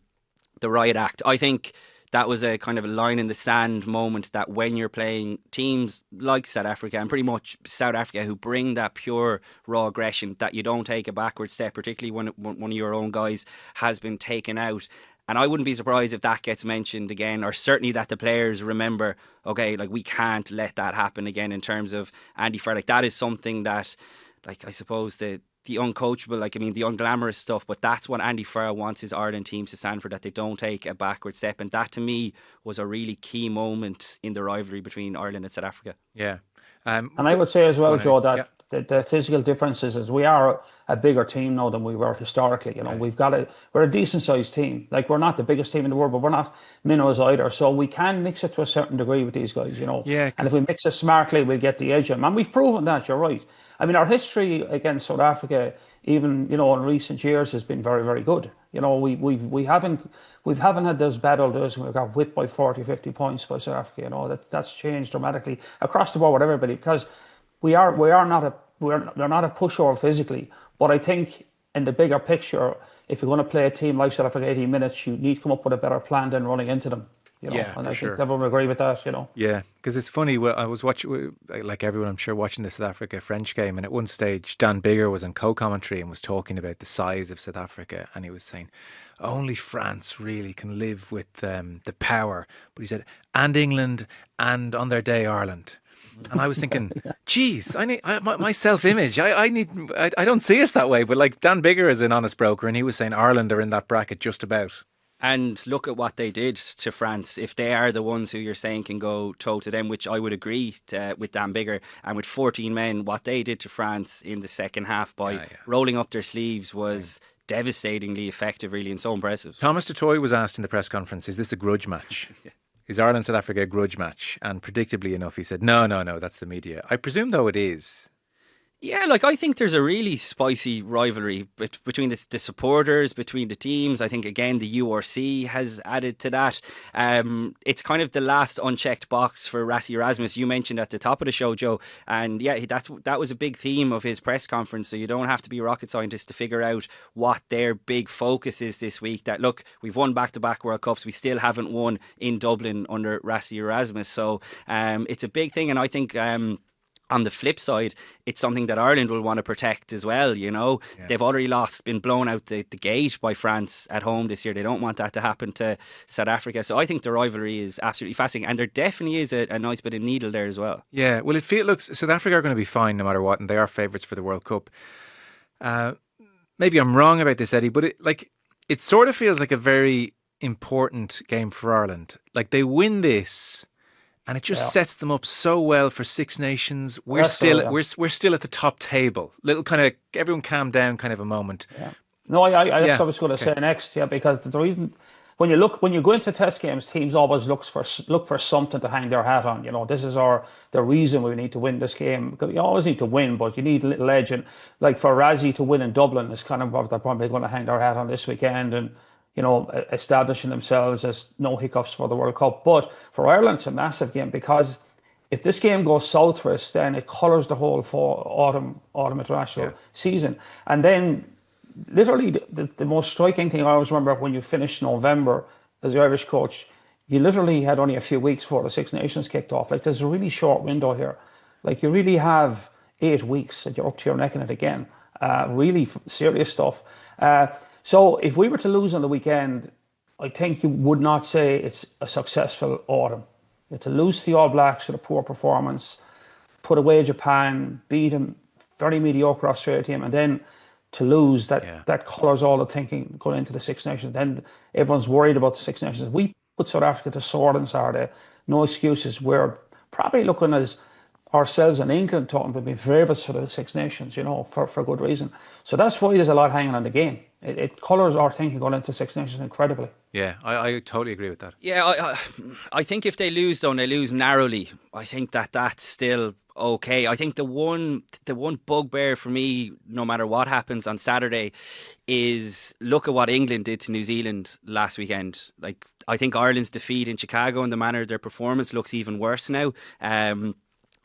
the riot act. I think that was a kind of a line in the sand moment, that when you're playing teams like South Africa, and pretty much South Africa, who bring that pure raw aggression, that you don't take a backward step, particularly when one of your own guys has been taken out. And I wouldn't be surprised if that gets mentioned again, or certainly that the players remember, okay, like we can't let that happen again in terms of Andy Farrell. Like that is something that, like, I suppose the uncoachable, the unglamorous stuff, but that's what Andy Farrell wants his Ireland teams to stand for, that they don't take a backward step. And that to me was a really key moment in the rivalry between Ireland and South Africa. Yeah. And I would say as well, Joe, that the physical differences is we are a bigger team now than we were historically. We're a decent sized team. Like, we're not the biggest team in the world, but we're not minnows either. So we can mix it to a certain degree with these guys, Yeah, and if we mix it smartly, we'll get the edge on them. And we've proven that, you're right. I mean, our history against South Africa, even, in recent years, has been very, very good. We haven't had those bad old days when we got whipped by 40, 50 points by South Africa. That's changed dramatically across the board with everybody, because they're not a pushover physically. But I think in the bigger picture, if you're going to play a team like South Africa 80 minutes, you need to come up with a better plan than running into them. Yeah, and I sure. think everyone will agree with that, Yeah, because it's funny, I was watching, like everyone I'm sure, watching the South Africa-French game, and at one stage Dan Biggar was in co-commentary and was talking about the size of South Africa, and he was saying only France really can live with the power, but he said, and England, and on their day Ireland. And I was thinking, geez, my self-image, I don't see us that way, but like Dan Biggar is an honest broker, and he was saying Ireland are in that bracket just about. And look at what they did to France. If they are the ones who you're saying can go toe to them, which I would agree with Dan Biggar, and with 14 men, what they did to France in the second half by rolling up their sleeves was devastatingly effective, really, and so impressive. Thomas Tutoy was asked in the press conference, is this a grudge match? Is Ireland-South Africa a grudge match? And predictably enough, he said, no, that's the media. I presume, though, it is. Yeah, I think there's a really spicy rivalry between the supporters, between the teams. I think, again, the URC has added to that. It's kind of the last unchecked box for Rassie Erasmus. You mentioned at the top of the show, Joe, and yeah, that was a big theme of his press conference, so you don't have to be a rocket scientist to figure out what their big focus is this week. That, look, we've won back-to-back World Cups, we still haven't won in Dublin under Rassie Erasmus, so it's a big thing, and I think... on the flip side, it's something that Ireland will want to protect as well, Yeah. They've already been blown out the gate by France at home this year. They don't want that to happen to South Africa. So I think the rivalry is absolutely fascinating. And there definitely is a nice bit of needle there as well. Yeah, well, looks South Africa are going to be fine no matter what, and they are favourites for the World Cup. Maybe I'm wrong about this, Eddie, but it sort of feels like a very important game for Ireland. Like, they win this... and it just sets them up so well for Six Nations. We're still at the top table. Little kind of everyone calm down kind of a moment. Yeah. No, that's what I was going to say next. Yeah, because the reason when you go into test games, teams always look for something to hang their hat on. This is the reason we need to win this game. Because you always need to win, but you need a little edge. And like for Rassie to win in Dublin is kind of what they're probably going to hang their hat on this weekend. And establishing themselves as no hiccups for the World Cup. But for Ireland, it's a massive game because if this game goes south for us, then it colours the whole autumn international season. And then, literally, the most striking thing I always remember when you finished November as the Irish coach, you literally had only a few weeks before the Six Nations kicked off. Like, there's a really short window here. Like, you really have 8 weeks and you're up to your neck in it again. Really serious stuff. So if we were to lose on the weekend, I think you would not say it's a successful autumn. To lose to the All Blacks with a poor performance, put away Japan, beat a very mediocre Australia team, and then to lose, that colours all the thinking going into the Six Nations. Then everyone's worried about the Six Nations. We put South Africa to sword and Saturday. No excuses. We're probably looking as ourselves and England talking to be favourites for the Six Nations, for good reason. So that's why there's a lot hanging on the game. It colours our thinking going into Six Nations incredibly. Yeah, I totally agree with that. Yeah, I think if they lose, though, and they lose narrowly, I think that's still okay. I think the one bugbear for me, no matter what happens on Saturday, is look at what England did to New Zealand last weekend. Like, I think Ireland's defeat in Chicago and the manner their performance looks even worse now.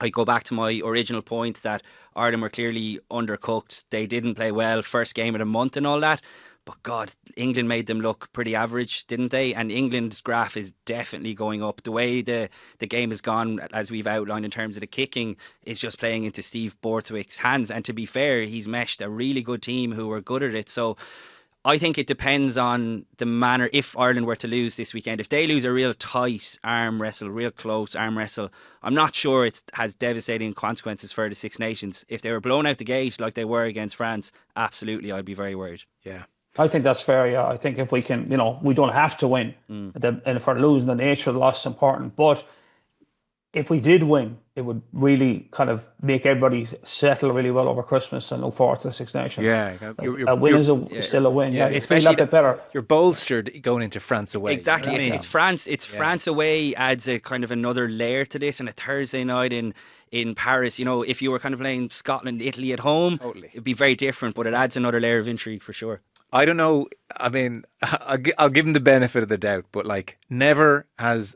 I go back to my original point that Ireland were clearly undercooked. They didn't play well, first game of the month and all that. But God, England made them look pretty average, didn't they? And England's graph is definitely going up. The way the game has gone, as we've outlined in terms of the kicking, is just playing into Steve Borthwick's hands. And to be fair, he's meshed a really good team who are good at it. So I think it depends on the manner. If Ireland were to lose this weekend, if they lose a real tight arm wrestle, real close arm wrestle, I'm not sure it has devastating consequences for the Six Nations. If they were blown out the gate like they were against France, absolutely, I'd be very worried. Yeah. I think that's fair, yeah. I think if we can, we don't have to win. And for losing, the nature of the loss is important. But if we did win, it would really kind of make everybody settle really well over Christmas and look forward to the Six Nations. Yeah. A win is still a win. Yeah, especially a bit better. You're bolstered going into France away. Exactly. It's France. France away adds a kind of another layer to this. And a Thursday night in Paris, if you were kind of playing Scotland, Italy at home, it'd be very different. But it adds another layer of intrigue for sure. I don't know. I mean, I'll give him the benefit of the doubt, but never has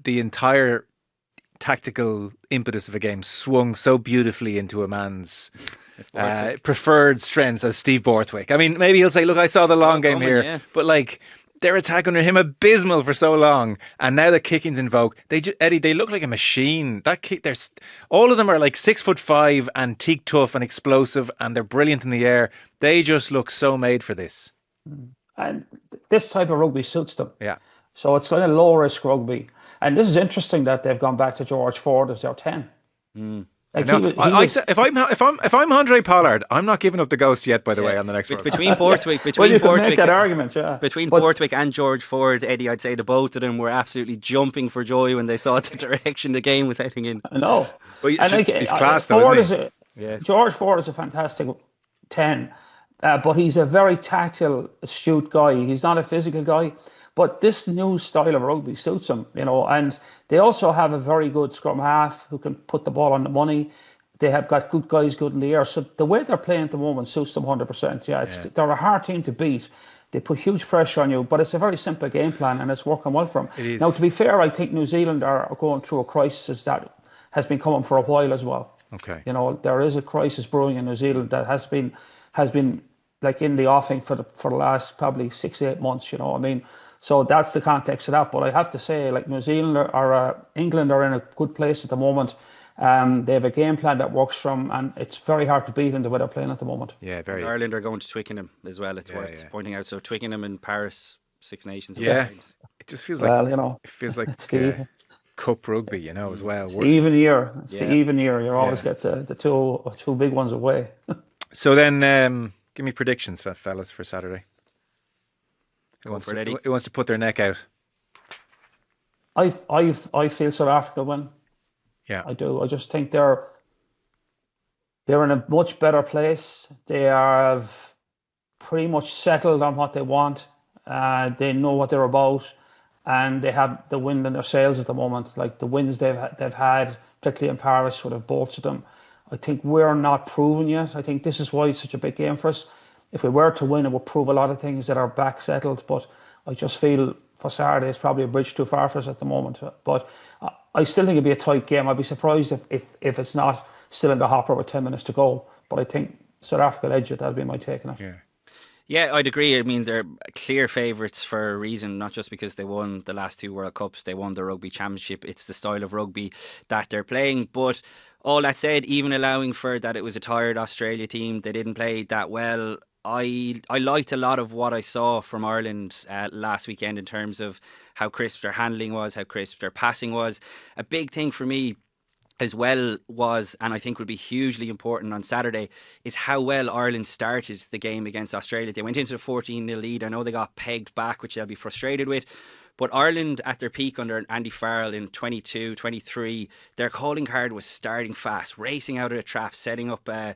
the entire tactical impetus of a game swung so beautifully into a man's preferred strengths as Steve Borthwick. I mean, maybe he'll say, look, I saw the long game here, but their attack under him abysmal for so long, and now the kicking's in vogue. Eddie, they look like a machine. That kick, all of them are 6'5" and teak tough and explosive, and they're brilliant in the air. They just look so made for this. And this type of rugby suits them. Yeah. So it's kind of low risk rugby. And this is interesting that they've gone back to George Ford as their 10. If I'm Andre Pollard, I'm not giving up the ghost yet. By the way, on the next one. Between Borthwick, Borthwick and George Ford, Eddie, I'd say the both of them were absolutely jumping for joy when they saw the direction the game was heading in. I know. But it's class, though, isn't it? George Ford is a fantastic 10. But he's a very tactile, astute guy. He's not a physical guy. But this new style of rugby suits him, and they also have a very good scrum half who can put the ball on the money. They have got good guys good in the air. So the way they're playing at the moment suits them 100%. Yeah, they're a hard team to beat. They put huge pressure on you, but it's a very simple game plan and it's working well for them. It is. Now, to be fair, I think New Zealand are going through a crisis that has been coming for a while as well. Okay. There is a crisis brewing in New Zealand that has been like in the offing for the last probably 6-8 months, So that's the context of that. But I have to say, like New Zealand or England are in a good place at the moment. They have a game plan that works for them, and it's very hard to beat in the way they're playing at the moment. Yeah, very. And Ireland are going to Twickenham as well. It's worth pointing out. So Twickenham in Paris, Six Nations. Yeah, it just feels like it feels like cup rugby, as well. It's the even year. It's the even year. You always get the two big ones away. So then, give me predictions, fellas, for Saturday. Who wants to put their neck out? I feel South Africa win. Yeah, I do. I just think they're in a much better place. They have pretty much settled on what they want. They know what they're about, and they have the wind in their sails at the moment. Like the wins they've had, particularly in Paris, would have bolstered them. I think we're not proven yet. I think this is why it's such a big game for us. If we were to win, it would prove a lot of things that are back settled. But I just feel for Saturday, it's probably a bridge too far for us at the moment. But I still think it'd be a tight game. I'd be surprised if it's not still in the hopper with 10 minutes to go. But I think South Africa will edge it. That'll be my take on it. Yeah, I'd agree. I mean, they're clear favourites for a reason, not just because they won the last 2 World Cups, they won the Rugby Championship. It's the style of rugby that they're playing. But all that said, even allowing for that it was a tired Australia team, they didn't play that well. I liked a lot of what I saw from Ireland last weekend in terms of how crisp their handling was, how crisp their passing was. A big thing for me as well was, and I think will be hugely important on Saturday, is how well Ireland started the game against Australia. They went into the 14-0 lead. I know they got pegged back, which they'll be frustrated with. But Ireland at their peak under Andy Farrell in 22, 23, their calling card was starting fast, racing out of the trap, setting up an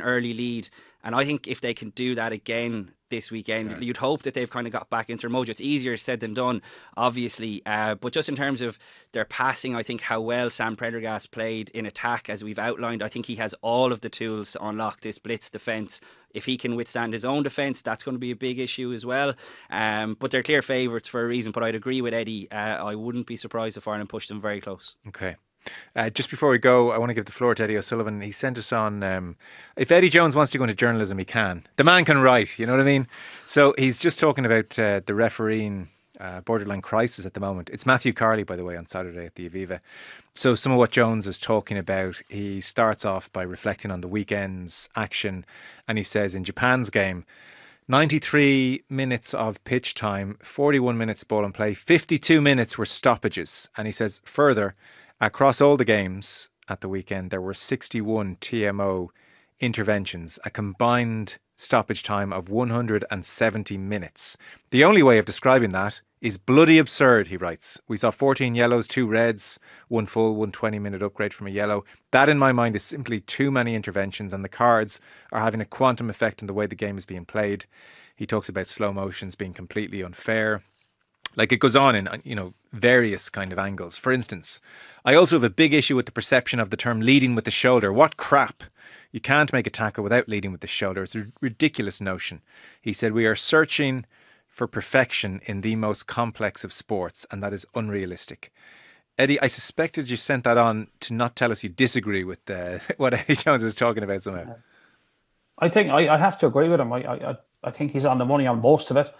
early lead. And I think if they can do that again this weekend, you'd hope that they've kind of got back into their mojo. It's easier said than done, obviously. But just in terms of their passing, I think how well Sam Prendergast played in attack, as we've outlined, I think he has all of the tools to unlock this blitz defence. If he can withstand his own defence, that's going to be a big issue as well. But they're clear favourites for a reason. But I'd agree with Eddie. I wouldn't be surprised if Ireland pushed them very close. Okay. Just before we go, I want to give the floor to Eddie O'Sullivan. He sent us on, if Eddie Jones wants to go into journalism, he can. The man can write, you know what I mean? So he's just talking about the refereeing borderline crisis at the moment. It's Matthew Carley, by the way, on Saturday at the Aviva. So some of what Jones is talking about, he starts off by reflecting on the weekend's action, and he says in Japan's game, 93 minutes of pitch time, 41 minutes ball and play, 52 minutes were stoppages. And he says further, across all the games at the weekend, there were 61 TMO interventions, a combined stoppage time of 170 minutes. The only way of describing that is bloody absurd, he writes. We saw 14 yellows, 2 reds, 1 full, 1 20-minute upgrade from a yellow. That, in my mind, is simply too many interventions, and the cards are having a quantum effect on the way the game is being played. He talks about slow motions being completely unfair. Like, it goes on in, various kind of angles. For instance, I also have a big issue with the perception of the term leading with the shoulder. What crap? You can't make a tackle without leading with the shoulder. It's a ridiculous notion. He said, we are searching for perfection in the most complex of sports, and that is unrealistic. Eddie, I suspected you sent that on to not tell us you disagree with what Eddie Jones is talking about somehow. I think I have to agree with him. I think he's on the money on most of it.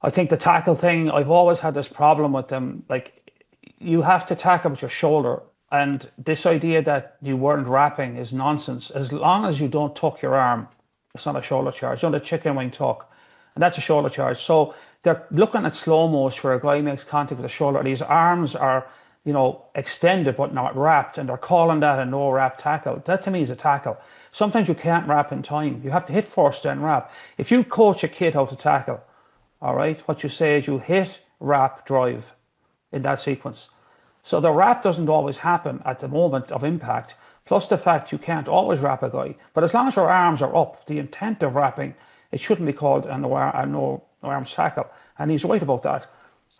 I think the tackle thing, I've always had this problem with them. Like, you have to tackle with your shoulder. And this idea that you weren't wrapping is nonsense. As long as you don't tuck your arm, it's not a shoulder charge. It's not a chicken wing tuck. And that's a shoulder charge. So they're looking at slow-mos where a guy makes contact with the shoulder. His arms are, extended but not wrapped. And they're calling that a no-wrap tackle. That to me is a tackle. Sometimes you can't wrap in time. You have to hit first, then wrap. If you coach a kid how to tackle, all right, what you say is you hit, wrap, drive in that sequence. So the wrap doesn't always happen at the moment of impact, plus the fact you can't always wrap a guy. But as long as your arms are up, the intent of wrapping, it shouldn't be called a no arms tackle. And he's right about that.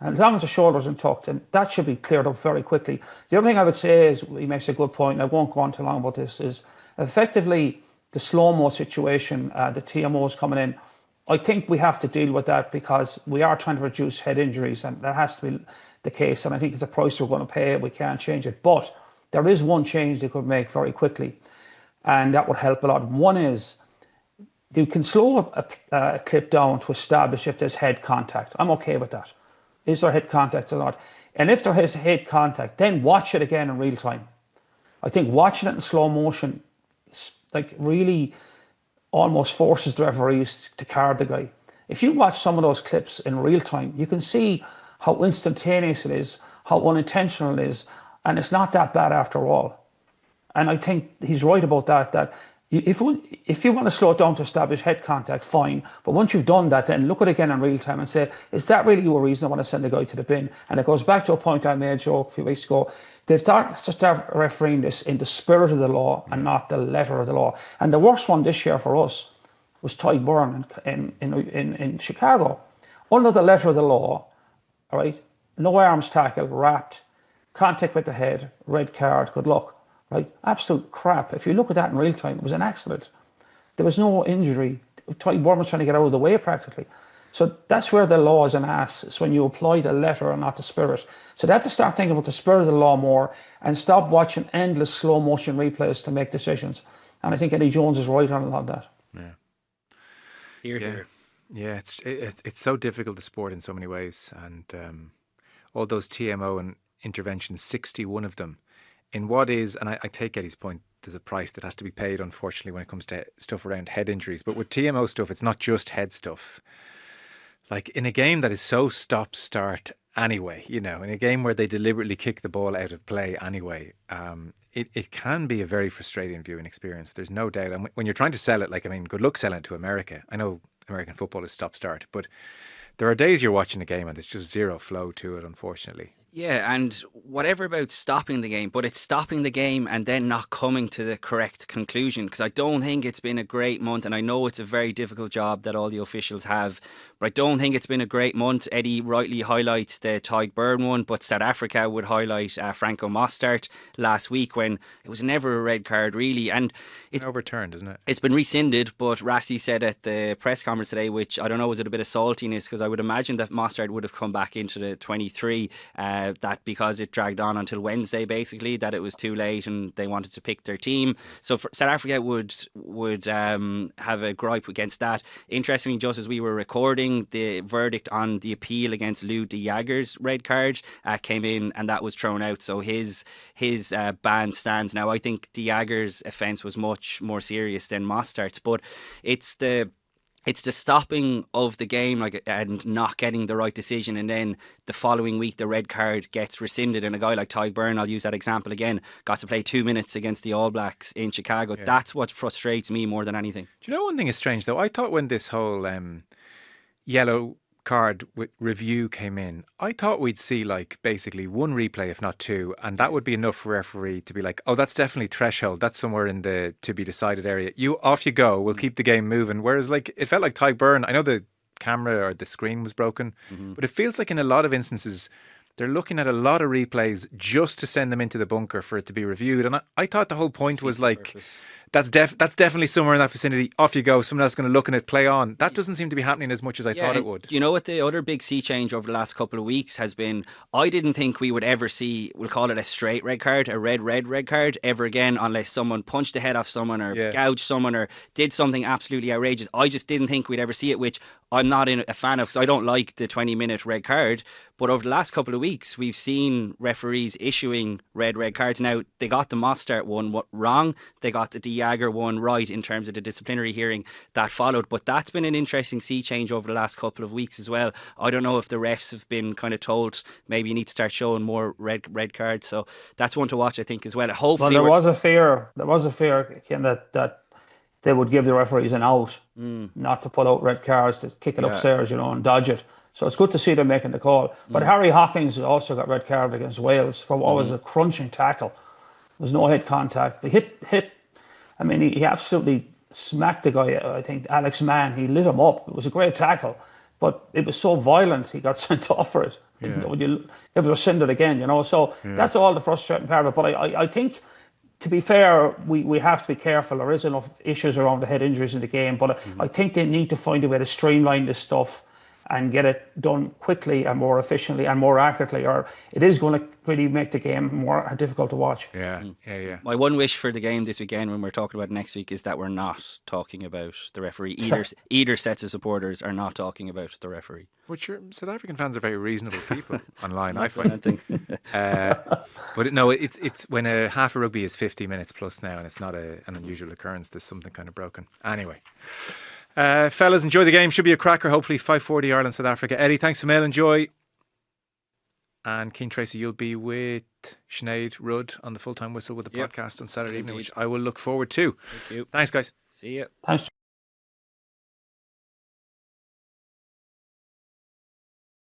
And as long as the shoulders are tucked, and that should be cleared up very quickly. The other thing I would say is, he makes a good point, and I won't go on too long about this, is effectively the slow-mo situation, the TMOs coming in. I think we have to deal with that because we are trying to reduce head injuries, and that has to be the case. And I think it's a price we're going to pay. We can't change it. But there is one change they could make very quickly, and that would help a lot. One is, you can slow a clip down to establish if there's head contact. I'm okay with that. Is there head contact or not? And if there is head contact, then watch it again in real time. I think watching it in slow motion like really almost forces the referees to card the guy. If you watch some of those clips in real time, you can see how instantaneous it is, how unintentional it is, and it's not that bad after all. And I think he's right about that if you want to slow it down to establish head contact, fine. But once you've done that, then look at it again in real time and say, is that really your reason I want to send the guy to the bin? And it goes back to a point I made, Joe, a few weeks ago. They've got to start refereeing this in the spirit of the law and not the letter of the law. And the worst one this year for us was Tyburn in Chicago. Under the letter of the law, all right, no arms tackle, wrapped, contact with the head, red card, good luck. Right? Absolute crap. If you look at that in real time, it was an accident. There was no injury. Tyburn was trying to get out of the way practically. So that's where the law is an ass. It's when you apply the letter and not the spirit. So they have to start thinking about the spirit of the law more and stop watching endless slow motion replays to make decisions. And I think Eddie Jones is right on a lot of that. Yeah. Here. Yeah, it's so difficult to sport in so many ways. And all those TMO and interventions, 61 of them. In what is, and I take Eddie's point, there's a price that has to be paid, unfortunately, when it comes to stuff around head injuries. But with TMO stuff, it's not just head stuff. Like in a game that is so stop-start anyway, in a game where they deliberately kick the ball out of play anyway, it can be a very frustrating viewing experience. There's no doubt. And when you're trying to sell it, good luck selling it to America. I know American football is stop-start, but there are days you're watching a game and there's just zero flow to it, unfortunately. Yeah, and whatever about stopping the game, but it's stopping the game and then not coming to the correct conclusion, because I don't think it's been a great month, and I know it's a very difficult job that all the officials have, but I don't think it's been a great month. Eddie rightly highlights the Tyburn one, but South Africa would highlight Franco Mostert last week when it was never a red card really, and it's overturned, isn't it? It's been rescinded, but Rassie said at the press conference today, which I don't know, was it a bit of saltiness, because I would imagine that Mostert would have come back into the 23, that because it dragged on until Wednesday, basically, that it was too late and they wanted to pick their team. So South Africa would have a gripe against that. Interestingly, just as we were recording, the verdict on the appeal against Lou de Jager's red card came in, and that was thrown out. So his ban stands. Now, I think de Jager's offence was much more serious than Mostert's, but it's the stopping of the game and not getting the right decision, and then the following week the red card gets rescinded, and a guy like Tyburn, I'll use that example again, got to play 2 minutes against the All Blacks in Chicago. Yeah. That's what frustrates me more than anything. Do you know one thing is strange though? I thought when this whole yellow card review came in, I thought we'd see basically one replay, if not two, and that would be enough for referee to be like, oh, that's definitely threshold, that's somewhere in the to be decided area, off you go, we'll keep the game moving. Whereas it felt like Tyburn, I know the camera or the screen was broken, but it feels like in a lot of instances they're looking at a lot of replays just to send them into the bunker for it to be reviewed. And I thought the whole point was that's definitely somewhere in that vicinity. Off you go. Someone else is going to look at it, play on. That doesn't seem to be happening as much as I thought it would. You know what the other big sea change over the last couple of weeks has been? I didn't think we would ever see, we'll call it a straight red card, a red card ever again, unless someone punched the head off someone or gouged someone or did something absolutely outrageous. I just didn't think we'd ever see it, which I'm not a fan of, because I don't like the 20-minute red card. But over the last couple of weeks, we've seen referees issuing red cards. Now, they got the Mostert one wrong. They got the de Jager one right in terms of the disciplinary hearing that followed. But that's been an interesting sea change over the last couple of weeks as well. I don't know if the refs have been kind of told maybe you need to start showing more red cards. So that's one to watch, I think, as well. Hopefully, there was a fear, Cian, that they would give the referees an out, not to pull out red cards, to kick it upstairs, and dodge it. So it's good to see them making the call. But Harry Hawkins also got red card against Wales for what was a crunching tackle. There was no head contact. But hit. I mean, he absolutely smacked the guy. I think Alex Mann. He lit him up. It was a great tackle, but it was so violent. He got sent off for it. Yeah. When you ever rescinded again, So that's all the frustrating part of it. But I think, to be fair, we have to be careful. There is enough issues around the head injuries in the game, but I think they need to find a way to streamline this stuff and get it done quickly and more efficiently and more accurately, or it is going to really make the game more difficult to watch. Yeah. My one wish for the game this weekend, when we're talking about next week, is that we're not talking about the referee. Either sets of supporters are not talking about the referee. But South African fans are very reasonable people online, I find. But no, it's when a half a rugby is 50 minutes plus now, and it's not an unusual occurrence. There's something kind of broken. Anyway. Fellas, enjoy the game. Should be a cracker. Hopefully 5:40 Ireland, South Africa. Eddie, thanks a mil. Enjoy. And Cian, Tracey, you'll be with Sinead Rudd on the Full Time Whistle with the podcast on Saturday evening, which I will look forward to. Thank you. Thanks, guys. See you. Thanks.